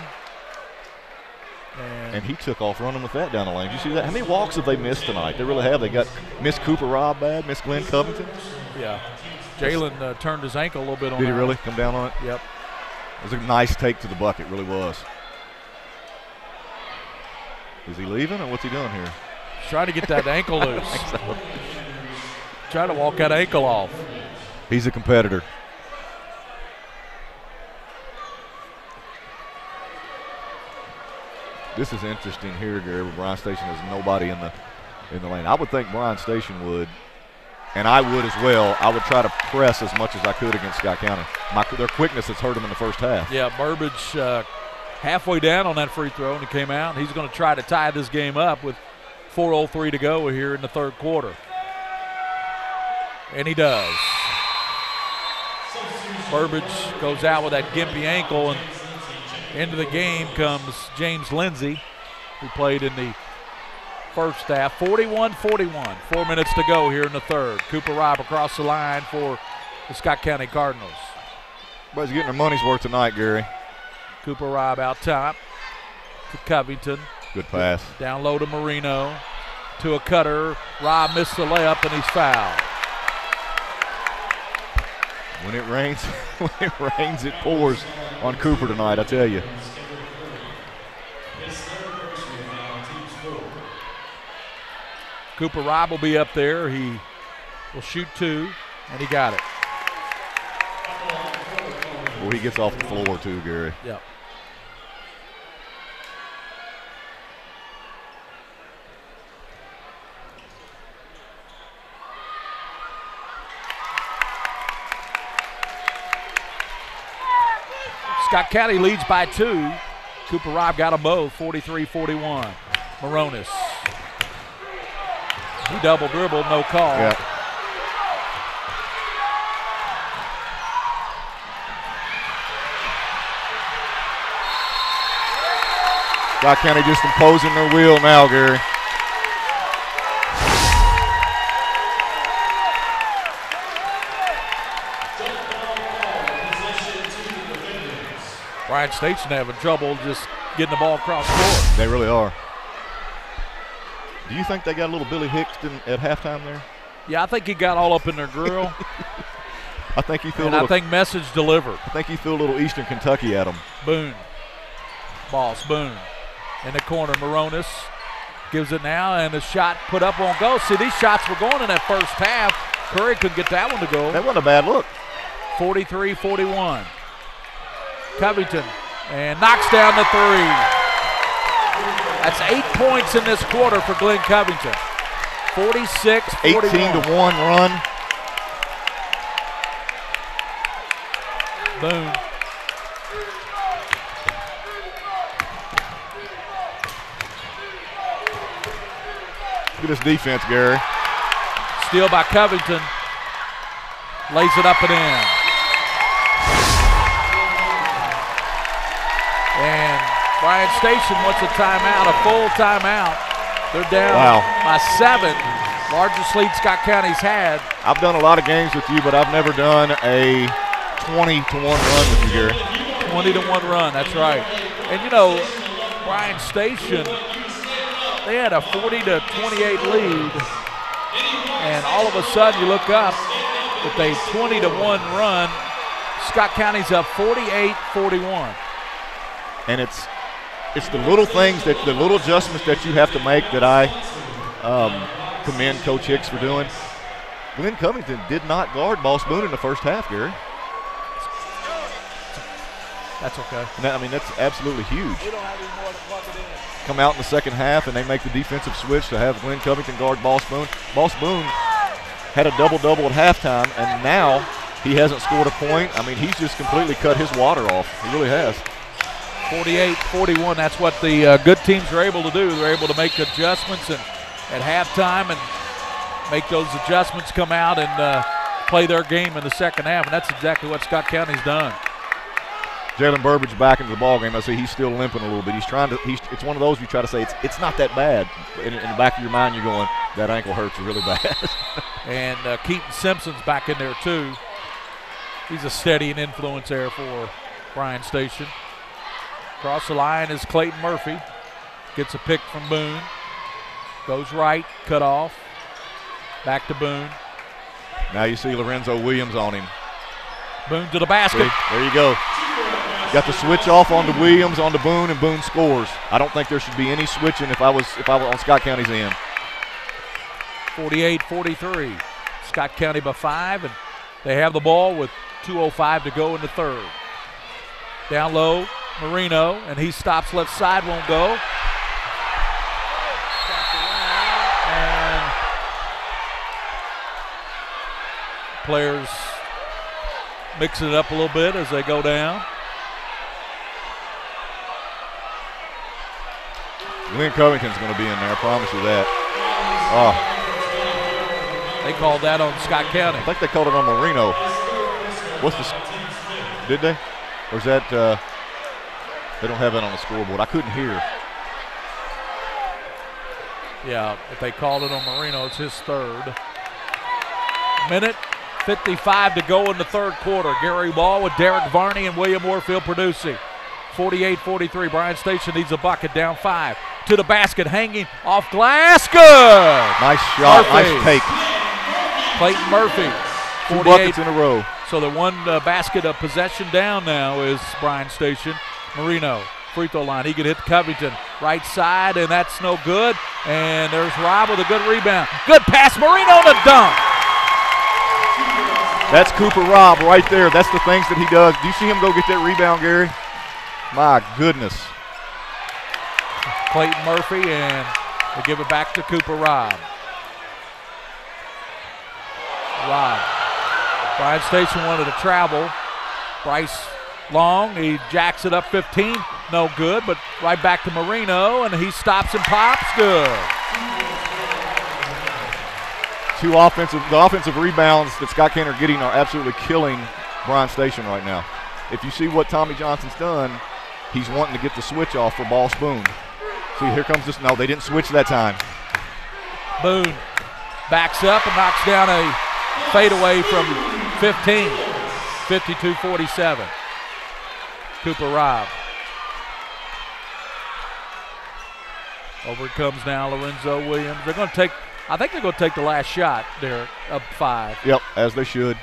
And he took off running with that down the lane. Did you see that? How many walks have they missed tonight? They really have. They got missed Cooper Robb bad, missed Glenn Covington. Yeah. Jalen turned his ankle a little bit on that. Did he really come down on it? Yep. It was a nice take to the bucket, really was. Is he leaving or what's he doing here? He's trying to get that ankle loose. I think so. Trying to walk that ankle off. He's a competitor. This is interesting here, Gary, where Bryan Station has nobody in the lane. I would think Bryan Station would, and I would as well. I would try to press as much as I could against Scott County. Their quickness has hurt them in the first half. Yeah, Burbage halfway down on that free throw, and he came out. He's going to try to tie this game up with 4:03 to go here in the third quarter. And he does. Burbage goes out with that gimpy ankle, and into the game comes James Lindsay, who played in the first half. 41-41, 4 minutes to go here in the third. Cooper Robb across the line for the Scott County Cardinals. Everybody's getting their money's worth tonight, Gary. Cooper Robb out top to Covington. Good pass. Down low to Marino, to a cutter. Robb missed the layup, and he's fouled. When it rains, it pours on Cooper tonight, I tell you. Cooper Robb will be up there. He will shoot 2, and he got it. Well, he gets off the floor too, Gary. Yep. Scott County leads by 2. Cooper Robb got them both, 43-41. Moronis. He double dribbled, no call. Yeah. Scott County just imposing their will now, Gary. Bryan Station having trouble just getting the ball across court. They really are. Do you think they got a little Billy Hicks at halftime there? Yeah, I think he got all up in their grill. I think he threw I think message delivered. I think he threw a little Eastern Kentucky at him. Boone. Boss Boone. In the corner, Moronis gives it now, and the shot put up won't go. See, these shots were going in that first half. Curry couldn't get that one to go. That wasn't a bad look. 43-41. Covington, and knocks down the 3. That's 8 points in this quarter for Glenn Covington. 46-41. 18-1 run. Boone. Look at this defense, Gary. Steal by Covington. Lays it up and in. And Bryan Station wants a timeout, a full timeout. They're down by 7. Largest lead Scott County's had. I've done a lot of games with you, but I've never done a 20-1 run with you, Gary. 20-1 run, that's right. And you know, Bryan Station, they had a 40-28 lead, and all of a sudden you look up with a 20-1 run. Scott County's up 48-41. And it's the little things, the little adjustments that you have to make that I commend Coach Hicks for doing. Glenn Covington did not guard Ball Spoon in the first half, Gary. That's okay. And that, I mean, that's absolutely huge. Come out in the second half, and they make the defensive switch to have Glenn Covington guard Ball Spoon. Ball Spoon had a double-double at halftime, and now he hasn't scored a point. I mean, he's just completely cut his water off. He really has. 48-41, that's what the good teams are able to do. They're able to make adjustments at halftime and make those adjustments come out and play their game in the second half, and that's exactly what Scott County's done. Jalen Burbage back into the ball game. I see he's still limping a little bit. He's trying to. It's one of those you try to say it's not that bad. In the back of your mind, you're going, that ankle hurts really bad. And Keaton Simpson's back in there too. He's a steady and influence there for Bryan Station. Across the line is Clayton Murphy. Gets a pick from Boone. Goes right, cut off. Back to Boone. Now you see Lorenzo Williams on him. Boone to the basket. See, there you go. Got the switch off onto Williams, onto Boone, and Boone scores. I don't think there should be any switching if I was on Scott County's end. 48-43. Scott County by 5, and they have the ball with 2:05 to go in the third. Down low, Marino, and he stops left side, won't go. And players mixing it up a little bit as they go down. Glenn Covington's going to be in there, I promise you that. Oh. They called that on Scott County. I think they called it on Marino. What's the? Did they? Or is that? They don't have that on the scoreboard. I couldn't hear. Yeah, if they called it on Marino, it's his third. Minute 55 to go in the third quarter. Gary Ball with Derek Varney and William Warfield producing. 48-43. Bryan Station needs a bucket, down 5. To the basket, hanging off glass. Good. Nice shot. Murphy. Nice take. Clayton Murphy. 2 buckets in a row. So the one basket of possession down now is Bryan Station. Marino, free throw line. He can hit Covington. Right side, and that's no good. And there's Rob with a good rebound. Good pass. Marino on the dunk. That's Cooper Robb right there. That's the things that he does. Do you see him go get that rebound, Gary? My goodness. Clayton Murphy, and they give it back to Cooper Robb. Bryan Station wanted to travel. Bryce Long, he jacks it up 15. No good, but right back to Marino, and he stops and pops. Good. The offensive rebounds that Scott County are getting are absolutely killing Bryan Station right now. If you see what Tommy Johnson's done, he's wanting to get the switch off for Ball Spoon. See, here comes this. No, they didn't switch that time. Boone backs up and knocks down a fadeaway from 15. 52-47. Cooper Robb. Over it comes now Lorenzo Williams. They're going to take, I think they're going to take the last shot, Derek, up 5. Yep, as they should.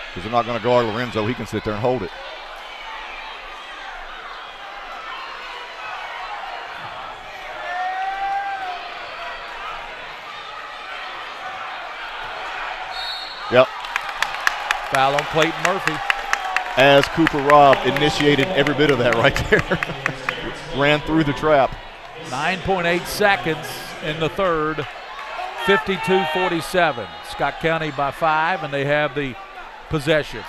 Because they're not going to guard Lorenzo. He can sit there and hold it. Yep. Foul on Clayton Murphy. As Cooper Robb initiated every bit of that right there. Ran through the trap. 9.8 seconds in the third. 52-47. Scott County by 5, and they have the possession.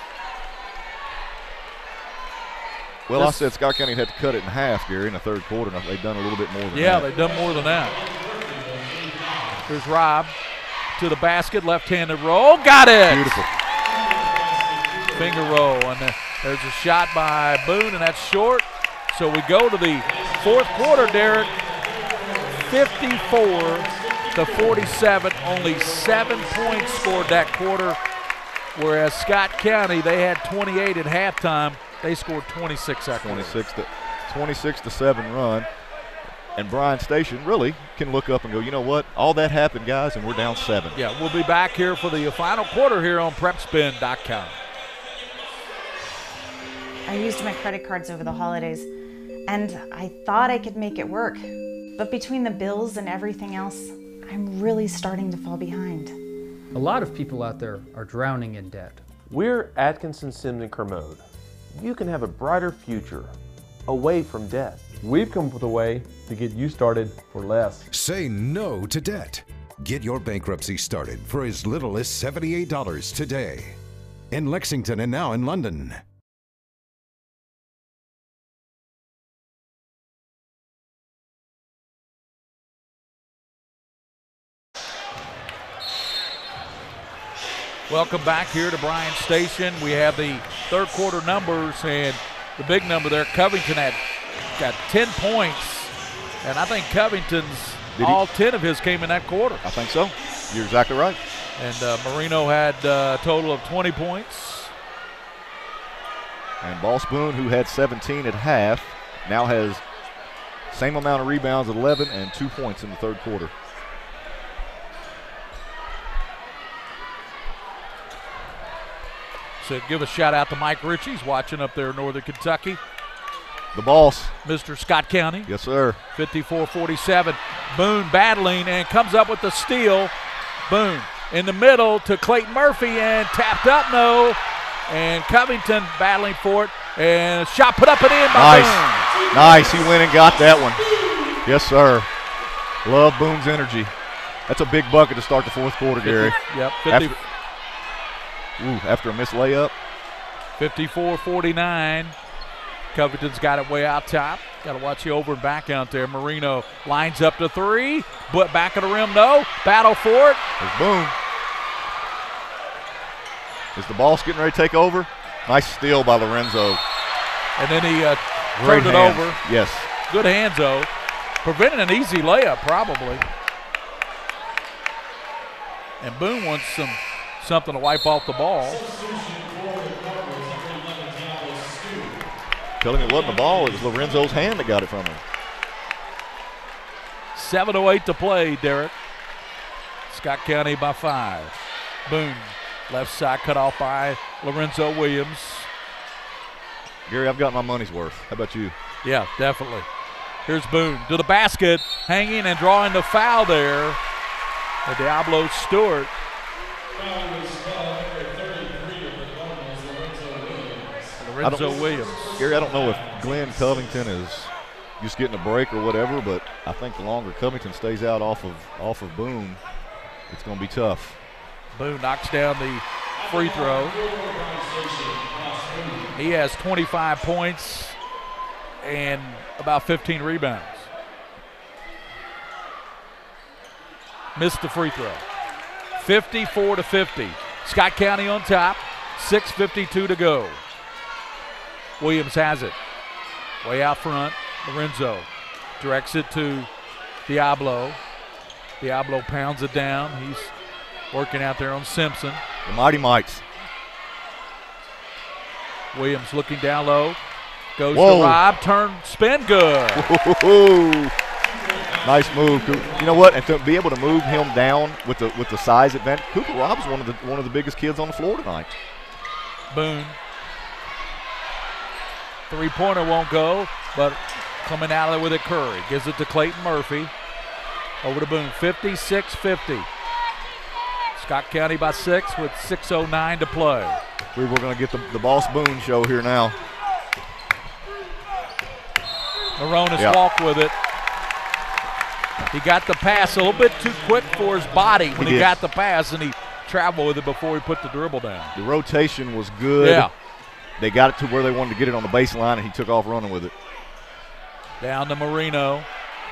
Well, I said Scott County had to cut it in half, Gary, in the third quarter. They've done a little bit more than that. Yeah, they've done more than that. Here's Robb to the basket, left-handed roll, got it! Beautiful. Finger roll, and there's a shot by Boone, and that's short. So we go to the fourth quarter, Derek. 54-47. Only 7 points scored that quarter, whereas Scott County, they had 28 at halftime. They scored 26 that quarter. 26-7 run. And Bryan Station really can look up and go, you know what? All that happened, guys, and we're down 7. Yeah, we'll be back here for the final quarter here on PrepSpin.com. I used my credit cards over the holidays, and I thought I could make it work. But between the bills and everything else, I'm really starting to fall behind. A lot of people out there are drowning in debt. We're Atkinson, Sims, and Kermode. You can have a brighter future away from debt. We've come up with a way to get you started for less. Say no to debt. Get your bankruptcy started for as little as $78 today. In Lexington and now in London. Welcome back here to Bryan Station. We have the third quarter numbers, and the big number there, Covington got 10 points, and I think Covington's all 10 of his came in that quarter. I think so. You're exactly right. And Marino had a total of 20 points. And Ball Spoon, who had 17 at half, now has same amount of rebounds at 11 and 2 points in the third quarter. So give a shout out to Mike Ritchie. He's watching up there in Northern Kentucky. The boss. Mr. Scott County. Yes, sir. 54-47. Boone battling and comes up with the steal. Boone in the middle to Clayton Murphy and tapped up, no. And Covington battling for it. And shot put up and in by Boone. Nice. He went and got that one. Yes, sir. Love Boone's energy. That's a big bucket to start the fourth quarter, Gary. Yep. After a missed layup. 54-49. Covington's got it way out top. Got to watch the over and back out there. Marino lines up to three, but back of the rim, no. Battle for it. There's Boone. Is the boss getting ready to take over? Nice steal by Lorenzo. And then he turned it over. Yes. Good hands, though. Preventing an easy layup, probably. And Boone wants something to wipe off the ball. Telling me it wasn't the ball, it was Lorenzo's hand that got it from him. 7:08 to play, Derek. Scott County by 5. Boone, left side cut off by Lorenzo Williams. Gary, I've got my money's worth. How about you? Yeah, definitely. Here's Boone to the basket, hanging and drawing the foul there. The Diablo Stewart. Lorenzo Williams. Gary, I don't know if Glenn Covington is just getting a break or whatever, but I think the longer Covington stays out off of Boone, it's going to be tough. Boone knocks down the free throw. He has 25 points and about 15 rebounds. Missed the free throw. 54-50. Scott County on top. 6:52 to go. Williams has it. Way out front. Lorenzo directs it to Diablo. Diablo pounds it down. He's working out there on Simpson. The Mighty Mites. Williams looking down low. Goes to Rob. Turn, spin, good. Nice move. You know what? And to be able to move him down with the size advantage, Cooper Rob's one of the biggest kids on the floor tonight. Boone. Three-pointer won't go, but coming out of there with it, Curry. Gives it to Clayton Murphy. Over to Boone, 56-50. Scott County by 6 with 6:09 to play. We're going to get the Boss Boone show here now. Maronis walked with it. He got the pass a little bit too quick for his body when he got the pass, and he traveled with it before he put the dribble down. The rotation was good. Yeah. They got it to where they wanted to get it on the baseline, and he took off running with it. Down to Marino.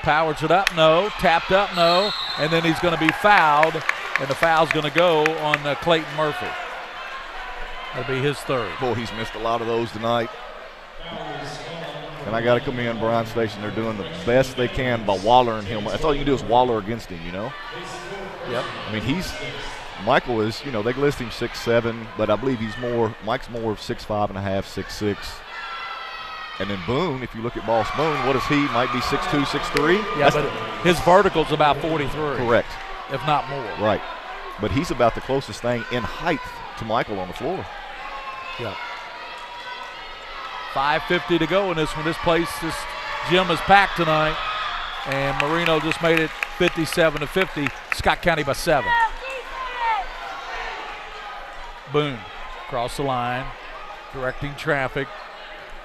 Powers it up, no. Tapped up, no. And then he's going to be fouled, and the foul's going to go on Clayton Murphy. That'll be his third. Boy, he's missed a lot of those tonight. And I got to commend Bryan Station. They're doing the best they can by wallering him. That's all you can do is waller against him, you know? Yep. I mean, Michael is, you know, they list him 6'7", but I believe Mike's more of 6'5.5", 6'6". And then Boone, if you look at Boss Boone, what is he? Might be 6'2", 6'3". Yeah, but his vertical's about 43. Correct. If not more. Right. But he's about the closest thing in height to Michael on the floor. Yeah. 5:50 to go in this one. This gym is packed tonight. And Marino just made it 57-50. Scott County by 7. Boone across the line, directing traffic.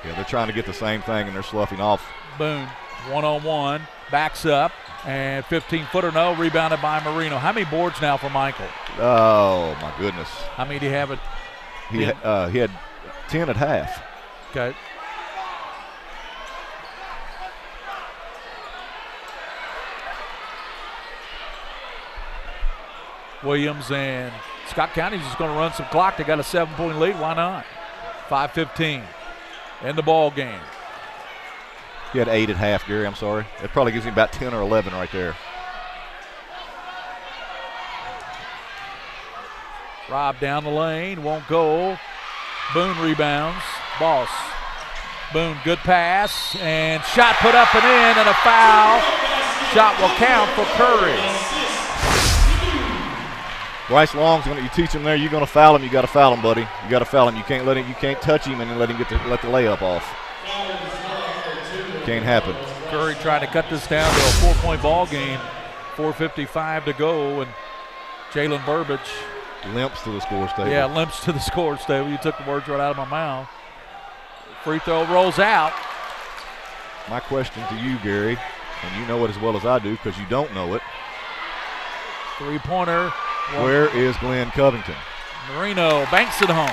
Yeah, they're trying to get the same thing, and they're sloughing off. Boone, one-on-one, backs up, and 15-footer no, rebounded by Marino. How many boards now for Michael? Oh, my goodness. How many do you have? He had 10 at half. Okay. Williams and Scott County's just going to run some clock. They got a 7-point lead. Why not? 5:15 in the ball game. He had 8 at half, Gary. I'm sorry. That probably gives him about 10 or 11 right there. Rob down the lane, won't go. Boone rebounds. Boss. Boone, good pass, and shot put up and in, and a foul. Shot will count for Curry. Bryce Long's you teach him there. You're going to foul him. You got to foul him, buddy. You got to foul him. You can't touch him and then let him let the layup off. Can't happen. Curry trying to cut this down to a 4-point ball game. 4:55 to go, and Jalen Burbage limps to the scores table. Yeah, limps to the scores table. You took the words right out of my mouth. Free throw rolls out. My question to you, Gary, and you know it as well as I do because you don't know it. Three-pointer. Where is Glenn Covington? Marino banks it home.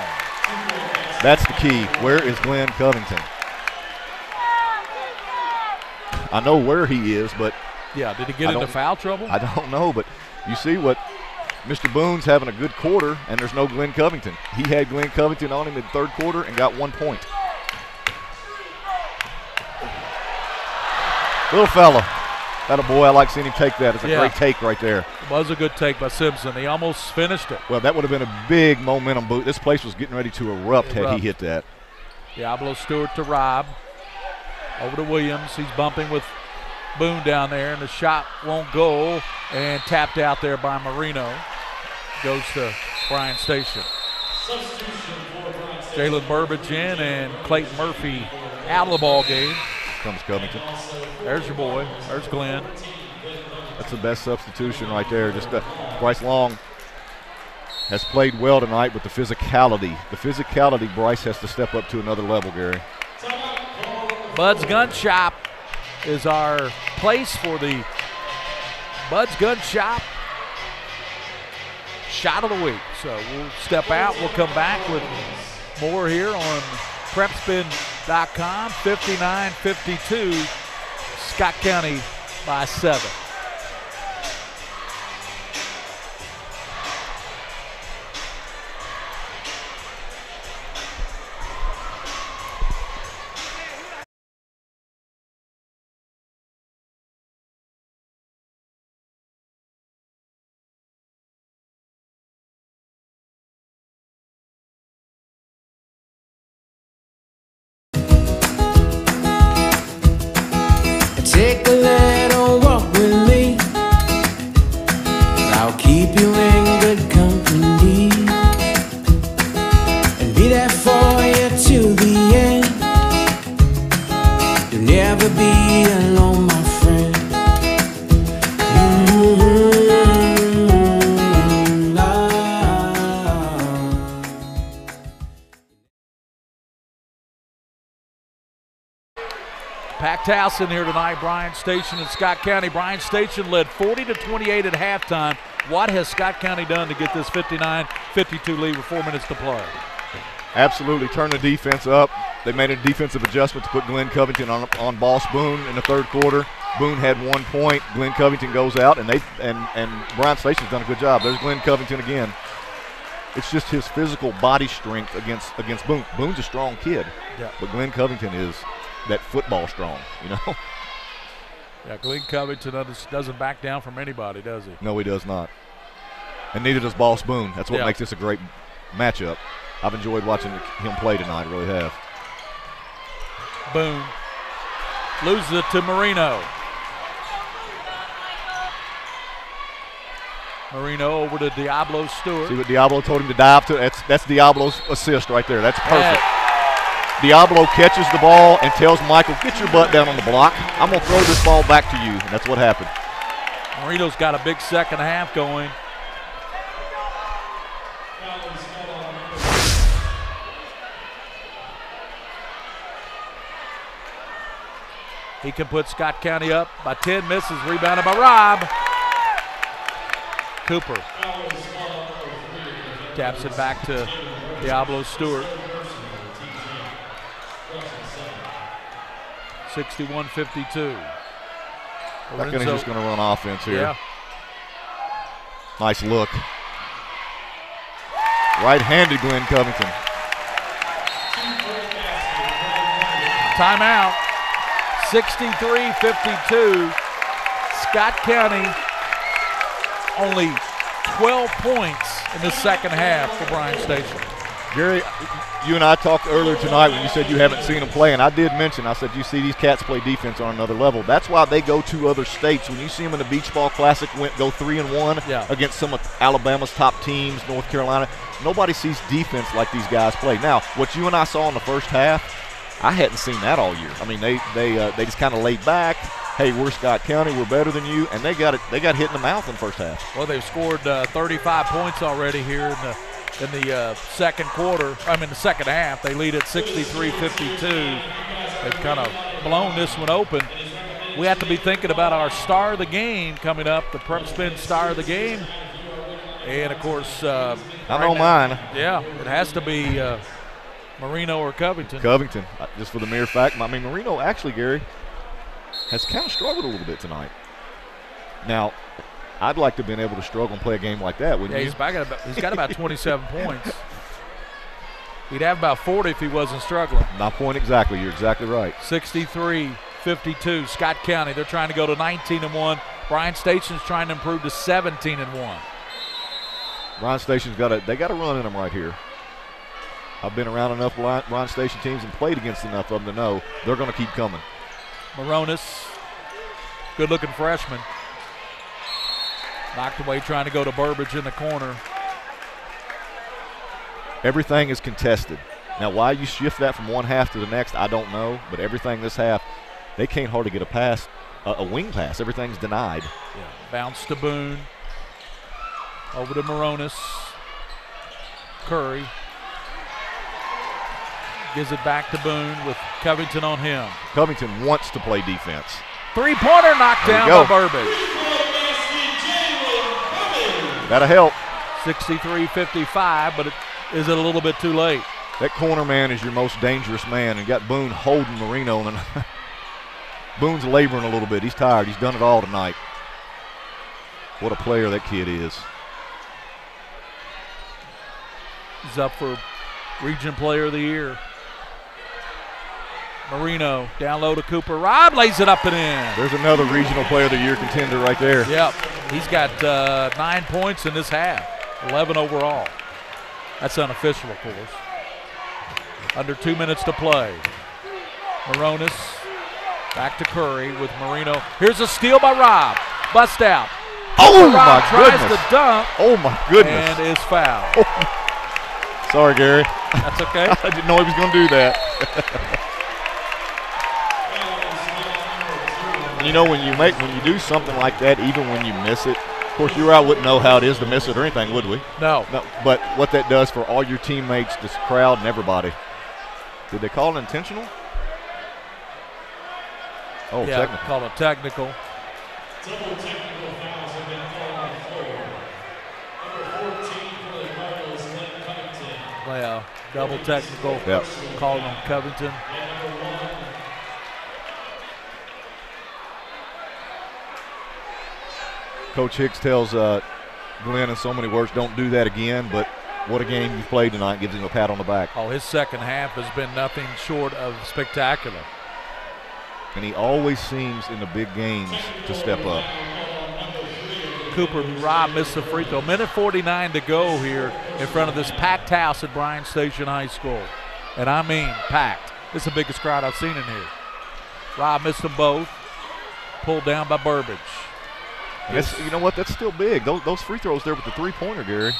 That's the key. Where is Glenn Covington? I know where he is, but yeah, did he get into foul trouble? I don't know, but you see what Mr. Boone's having a good quarter, and there's no Glenn Covington. He had Glenn Covington on him in the third quarter and got 1 point. Little fella. That a boy, I like seeing him take that. It's a great take right there. It was a good take by Simpson. He almost finished it. Well, that would have been a big momentum boot. This place was getting ready to erupt had he hit that. Diablo Stewart to Rob. Over to Williams. He's bumping with Boone down there, and the shot won't go, and tapped out there by Marino. Goes to Bryan Station. Jalen Burbage in, and Clayton Murphy out of the ball game. Comes Covington. There's your boy. There's Glenn. That's the best substitution right there. Just Bryce Long has played well tonight with the physicality. The physicality, Bryce has to step up to another level, Gary. Bud's Gun Shop is our place for the Bud's Gun Shop Shot of the Week. So we'll step out. We'll come back with more here on PrepSpin.com. 59-52, Scott County by 7. Take a little walk with me. I'll keep you in good company and be there for you to the end. You'll never be alone, my friend. Packed house in here tonight. Bryan Station and Scott County. Bryan Station led 40-28 at halftime. What has Scott County done to get this 59-52 lead with 4 minutes to play? Absolutely turn the defense up. They made a defensive adjustment to put Glenn Covington on Boss Boone in the third quarter. Boone had 1 point. Glenn Covington goes out, and Bryan Station's done a good job. There's Glenn Covington again. It's just his physical body strength against Boone. Boone's a strong kid, but Glenn Covington is that football strong, you know. Yeah, Glenn Covington doesn't back down from anybody, does he? No, he does not. And neither does Boss Boone. That's what makes this a great matchup. I've enjoyed watching him play tonight, really have. Boone loses it to Marino. Marino over to Diablo Stewart. See what Diablo told him to dive to? That's Diablo's assist right there. That's perfect. Diablo catches the ball and tells Michael, get your butt down on the block. I'm going to throw this ball back to you. And that's what happened. Marino's got a big second half going. He can put Scott County up by 10, misses, rebounded by Rob. Cooper taps it back to Diablo Stewart. 61-52. County's just going to run offense here. Yeah. Nice look. Right-handed Glenn Covington. Timeout. 63-52. Scott County only 12 points in the second half for Bryan Station. Gary, you and I talked earlier tonight when you said you haven't seen them play, and I did mention, I said, you see these cats play defense on another level. That's why they go to other states. When you see them in the Beach Ball Classic go 3-1 against some of Alabama's top teams, North Carolina, nobody sees defense like these guys play. Now, what you and I saw in the first half, I hadn't seen that all year. I mean, they just kind of laid back. Hey, we're Scott County, we're better than you, and they got hit in the mouth in the first half. Well, they've scored 35 points already here in the second quarter. The second half. They lead at 63-52. They've kind of blown this one open. We have to be thinking about our star of the game coming up, the PrepSpin star of the game. And, of course, I know mine. Yeah, it has to be Marino or Covington. Covington, just for the mere fact. I mean, Marino actually, Gary, has kind of struggled a little bit tonight. Now, I'd like to have been able to struggle and play a game like that, wouldn't you? He's got about 27 points. He'd have about 40 if he wasn't struggling. My point exactly. You're exactly right. 63-52, Scott County. They're trying to go to 19-1. Bryan Station's trying to improve to 17-1. Bryan Station's got a run in them right here. I've been around enough Bryan Station teams and played against enough of them to know they're going to keep coming. Moronis, good-looking freshman. Knocked away trying to go to Burbage in the corner. Everything is contested. Now, why you shift that from one half to the next, I don't know. But everything this half, they can't hardly get a pass, a wing pass. Everything's denied. Yeah. Bounce to Boone. Over to Moronis. Curry. Gives it back to Boone with Covington on him. Covington wants to play defense. Three-pointer knocked down by Burbage. That'll help. 63-55, but is it a little bit too late? That corner man is your most dangerous man, and you got Boone holding Marino. And Boone's laboring a little bit. He's tired. He's done it all tonight. What a player that kid is. He's up for Region Player of the Year. Marino down low to Cooper. Rob lays it up and in. There's another Regional Player of the Year contender right there. Yep. He's got 9 points in this half, 11 overall. That's unofficial, of course. Under 2 minutes to play. Moronis back to Curry with Marino. Here's a steal by Rob. Bust out. Oh, Rob my tries goodness. to dunk. Oh, my goodness. And is fouled. Oh. Sorry, Gary. That's okay. I didn't know he was going to do that. You know, when you do something like that, even when you miss it, of course, you or I wouldn't know how it is to miss it or anything, would we? No. But what that does for all your teammates, this crowd, and everybody. Did they call it intentional? Oh, yeah, technical. Call it technical. Double technical fouls have been called on the floor. Number 14 for the Cardinals, Lynn Covington. Well, double technical. Yep. Called on Covington. Coach Hicks tells Glenn in so many words, don't do that again, but what a game you've played tonight. Gives him a pat on the back. Oh, his second half has been nothing short of spectacular. And he always seems in the big games to step up. Cooper Robb missed the free throw. Minute 49 to go here in front of this packed house at Bryan Station High School. And I mean packed. This is the biggest crowd I've seen in here. Robb missed them both. Pulled down by Burbage. You know what? That's still big. Those free throws there with the three-pointer, Gary.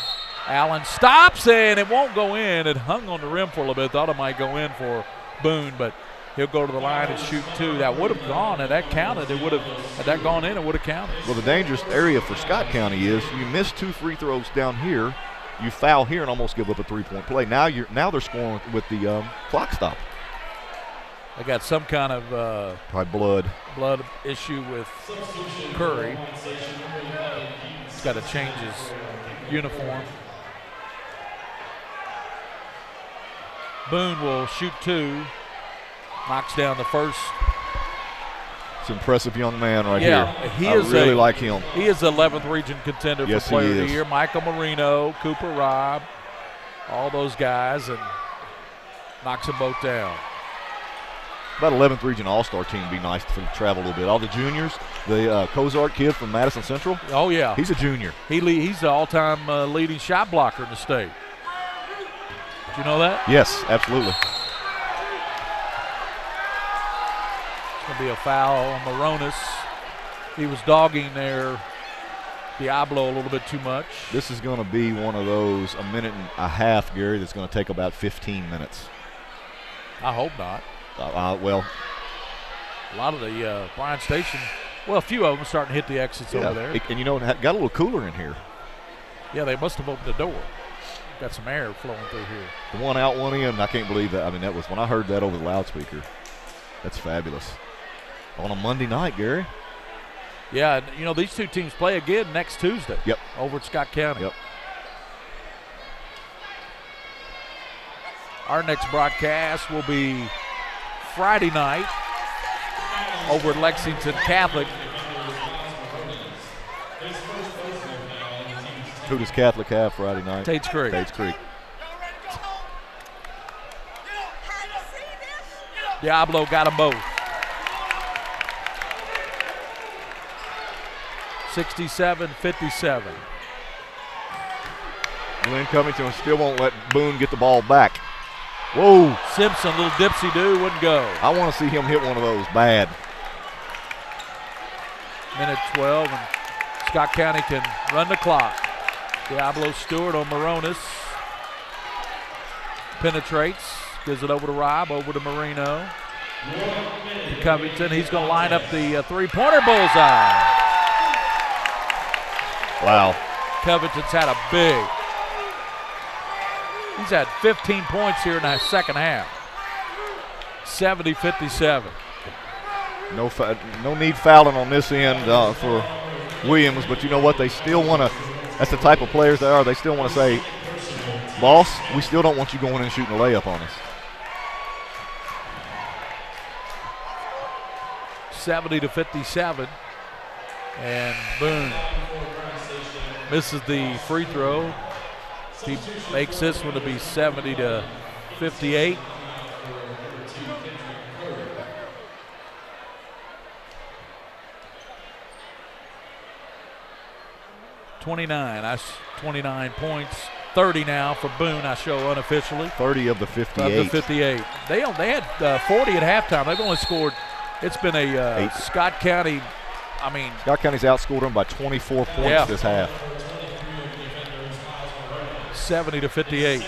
Allen stops and it won't go in. It hung on the rim for a little bit. Thought it might go in for Boone, but he'll go to the line and shoot 2. That would have gone, and that counted. It would have, had that gone in, it would have counted. Well, the dangerous area for Scott County is you miss 2 free throws down here, you foul here and almost give up a 3-point play. Now they're scoring with the clock stop. They got some kind of probably blood issue with Curry. He's got to change his uniform. Boone will shoot 2. Knocks down the first. It's an impressive young man right here. I really like him. He is the 11th region contender for Player of the Year. Michael Marino, Cooper Robb, all those guys, and knocks them both down. That 11th region all-star team would be nice to travel a little bit. All the juniors, the Cozart kid from Madison Central. Oh, yeah. He's a junior. He's the all-time leading shot blocker in the state. Did you know that? Yes, absolutely. Going to be a foul on Moronis. He was dogging there Diablo a little bit too much. This is going to be one of those a minute and a half, Gary, that's going to take about 15 minutes. I hope not. Well, a lot of the Bryan Station, well, a few of them starting to hit the exits over there. And you know, it got a little cooler in here. Yeah, they must have opened the door. Got some air flowing through here. The one out, one in, I can't believe that. I mean, that was when I heard that over the loudspeaker. That's fabulous. On a Monday night, Gary. Yeah, and you know, these two teams play again next Tuesday. Yep. Over at Scott County. Yep. Our next broadcast will be Friday night over at Lexington Catholic. Who does Catholic have Friday night? Tate's Creek. Tate's Creek. Diablo got them both. 67-57. Glenn Covington still won't let Boone get the ball back. Whoa. Simpson, little dipsy-do, wouldn't go. I want to see him hit one of those bad. Minute 12, and Scott County can run the clock. Diablo Stewart on Moronis. Penetrates, gives it over to Robb, over to Marino. To Covington, he's going to line up the three-pointer bullseye. Wow. Covington's had a big. He's had 15 points here in the second half. 70-57. No need fouling on this end for Williams, but you know what? They still want to. That's the type of players they are. They still want to say, boss, we still don't want you going in and shooting a layup on us. 70-57. And Boone misses the free throw. He makes this one to be 70-58. That's 29 points. 30 now for Boone, I show unofficially. 30 of the 58. Of the 58. They had 40 at halftime. They've only scored. It's been a Scott County. Scott County's outscored them by 24 points this half. 70-58.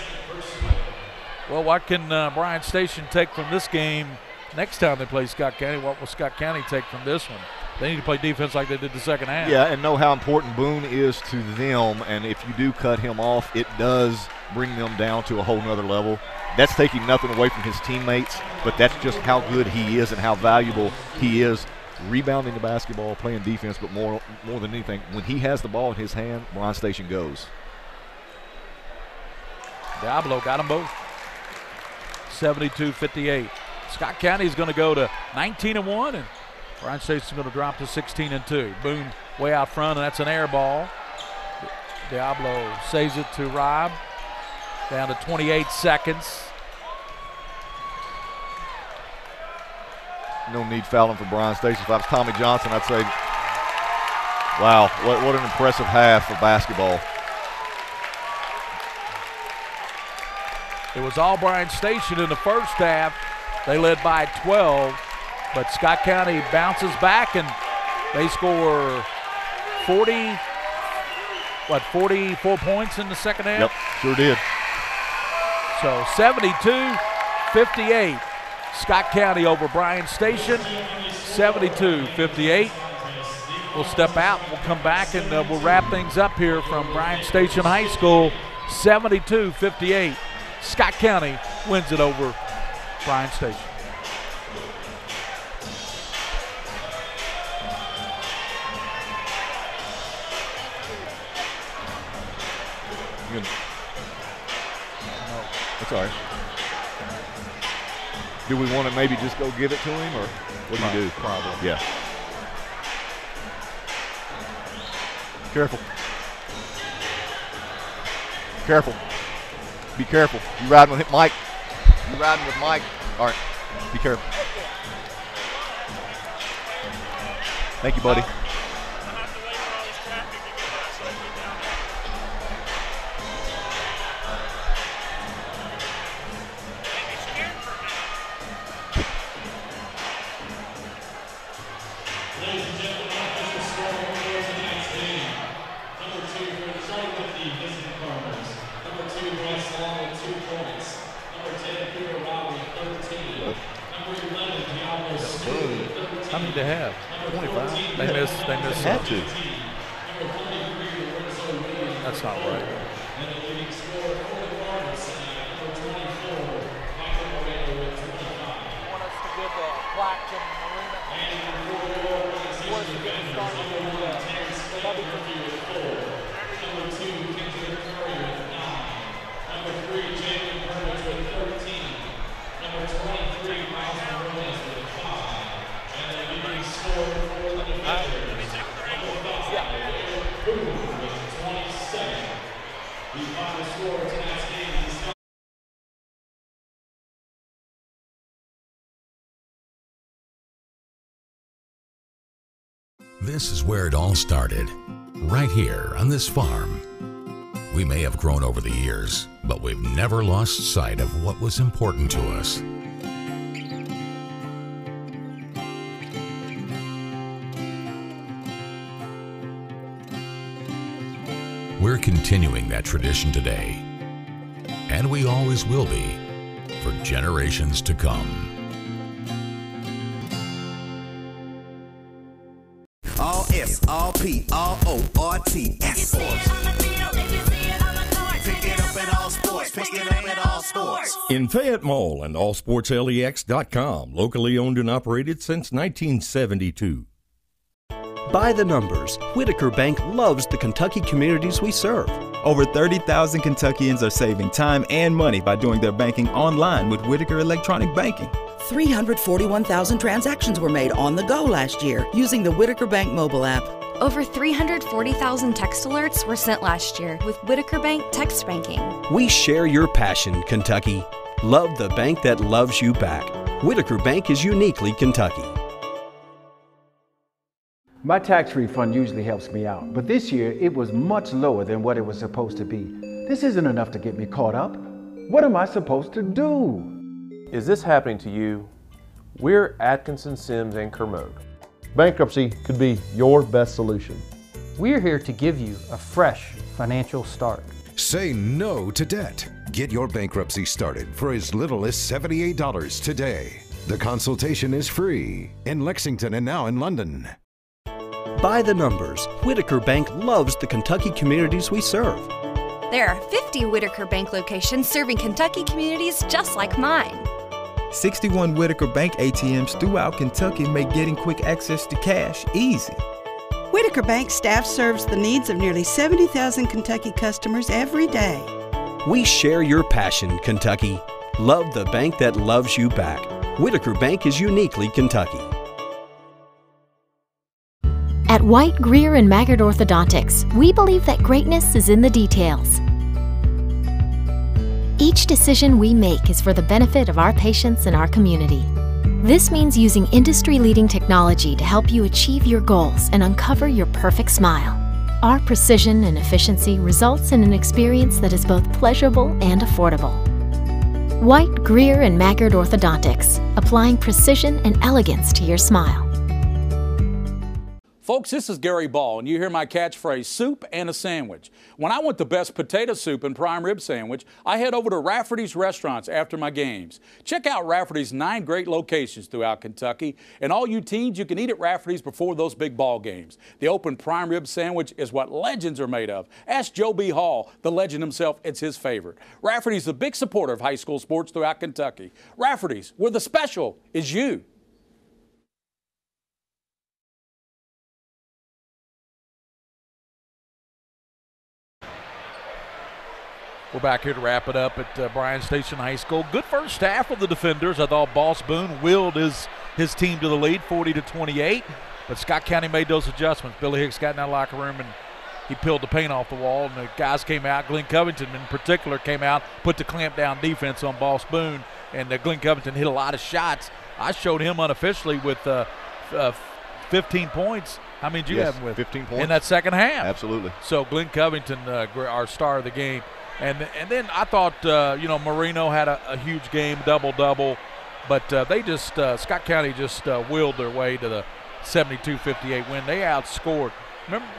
Well, what can Bryan Station take from this game next time they play Scott County? What will Scott County take from this one? They need to play defense like they did the second half. Yeah, and know how important Boone is to them, and if you do cut him off, it does bring them down to a whole nother level. That's taking nothing away from his teammates, but that's just how good he is and how valuable he is. Rebounding the basketball, playing defense, but more than anything, when he has the ball in his hand, Bryan Station goes. Diablo got them both. 72-58. Scott County is going to go to 19-1, and Bryan Station's going to drop to 16-2. Boone way out front, and that's an air ball. Diablo saves it to Robb. Down to 28 seconds. no need fouling for Bryan Station. If I was Tommy Johnson, I'd say, wow, what an impressive half of basketball. It was all Bryan Station in the first half. They led by 12, but Scott County bounces back and they score 44 points in the second half? Yep, sure did. So 72-58. Scott County over Bryan Station, 72-58. We'll step out, we'll come back, and we'll wrap things up here from Bryan Station High School, 72-58. Scott County wins it over Bryan Station. Good. No, that's all right. Do we want to maybe just go give it to him, or what do you do? Probably. Yeah. Careful. Careful. Be careful. You riding with him, Mike? You riding with Mike? All right. Be careful. Thank you, buddy. How many they have? 25. They missed. They had to. That's not right. This is where it all started, right here on this farm. We may have grown over the years, but we've never lost sight of what was important to us. We're continuing that tradition today, and we always will be for generations to come. All S, all P, all O, R, T, S. Pick it up at all sports. Pick it up at all sports. In Fayette Mall and allsportslex.com, locally owned and operated since 1972. By the numbers, Whitaker Bank loves the Kentucky communities we serve. Over 30,000 Kentuckians are saving time and money by doing their banking online with Whitaker Electronic Banking. 341,000 transactions were made on the go last year using the Whitaker Bank mobile app. Over 340,000 text alerts were sent last year with Whitaker Bank text banking. We share your passion, Kentucky. Love the bank that loves you back. Whitaker Bank is uniquely Kentucky. My tax refund usually helps me out, but this year it was much lower than what it was supposed to be. This isn't enough to get me caught up. What am I supposed to do? Is this happening to you? We're Atkinson, Sims, and Kermode. Bankruptcy could be your best solution. We're here to give you a fresh financial start. Say no to debt. Get your bankruptcy started for as little as $78 today. The consultation is free in Lexington and now in London. By the numbers, Whitaker Bank loves the Kentucky communities we serve. There are 50 Whitaker Bank locations serving Kentucky communities just like mine. 61 Whitaker Bank ATMs throughout Kentucky make getting quick access to cash easy. Whitaker Bank staff serves the needs of nearly 70,000 Kentucky customers every day. We share your passion, Kentucky. Love the bank that loves you back. Whitaker Bank is uniquely Kentucky. At White, Greer, and Maggard Orthodontics, we believe that greatness is in the details. Each decision we make is for the benefit of our patients and our community. This means using industry-leading technology to help you achieve your goals and uncover your perfect smile. Our precision and efficiency results in an experience that is both pleasurable and affordable. White, Greer, and Maggard Orthodontics, applying precision and elegance to your smile. Folks, this is Gary Ball, and you hear my catchphrase, soup and a sandwich. When I want the best potato soup and prime rib sandwich, I head over to Rafferty's Restaurants after my games. Check out Rafferty's 9 great locations throughout Kentucky, and all you teens, you can eat at Rafferty's before those big ball games. The open prime rib sandwich is what legends are made of. Ask Joe B. Hall, the legend himself, it's his favorite. Rafferty's is a big supporter of high school sports throughout Kentucky. Rafferty's, where the special is you. We're back here to wrap it up at Bryan Station High School. Good first half of the defenders. I thought Boss Boone willed his team to the lead, 40-28. But Scott County made those adjustments. Billy Hicks got in that locker room and he peeled the paint off the wall. And the guys came out. Glenn Covington in particular came out, put the clamp down defense on Boss Boone. And Glenn Covington hit a lot of shots. I showed him unofficially with 15 points. How many did you have him with? 15 points. In that second half. Absolutely. So Glenn Covington, our star of the game. And then I thought, Marino had a huge game, double-double. But they just, Scott County just willed their way to the 72-58 win. They outscored.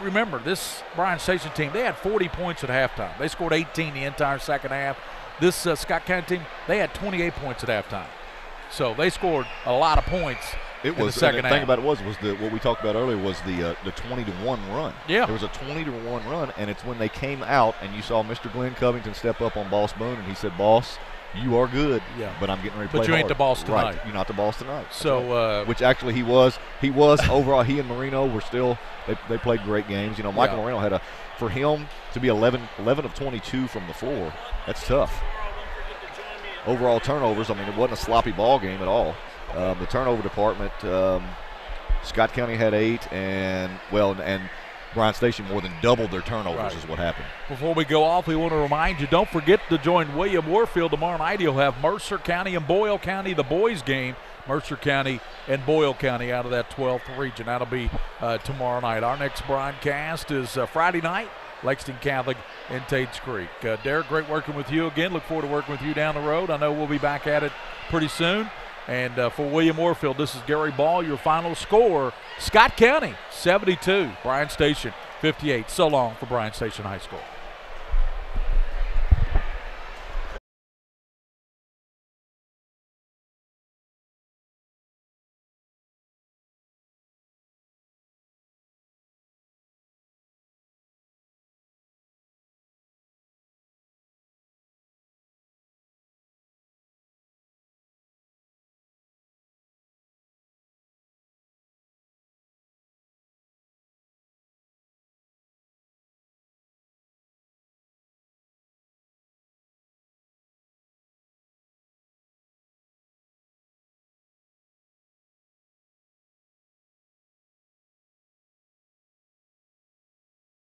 Remember, this Bryan Station team, they had 40 points at halftime. They scored 18 the entire second half. This Scott County team, they had 28 points at halftime. So they scored a lot of points. It was the second half. The thing about it was what we talked about earlier was the 20-1 run. Yeah. There was a 20-1 run, and it's when they came out and you saw Mr. Glenn Covington step up on Boss Boone, and he said, "Boss, you are good, but I'm getting ready to play But you hard." ain't the boss tonight. Right, you're not the boss tonight. So, which actually he was. He was overall. He and Marino were still. They played great games. Michael Marino had for him to be 11 of 22 from the floor. That's tough. Overall turnovers. I mean, it wasn't a sloppy ball game at all. The turnover department. Scott County had 8, and Bryan Station more than doubled their turnovers is what happened. Before we go off, we want to remind you, don't forget to join William Warfield tomorrow night. He'll have Mercer County and Boyle County, the boys game. Mercer County and Boyle County out of that 12th region. That'll be tomorrow night. Our next broadcast is Friday night, Lexington Catholic and Tates Creek. Derek, great working with you again. Look forward to working with you down the road. I know we'll be back at it pretty soon. And for William Warfield, this is Gary Ball, your final score. Scott County, 72. Bryan Station, 58. So long for Bryan Station High School.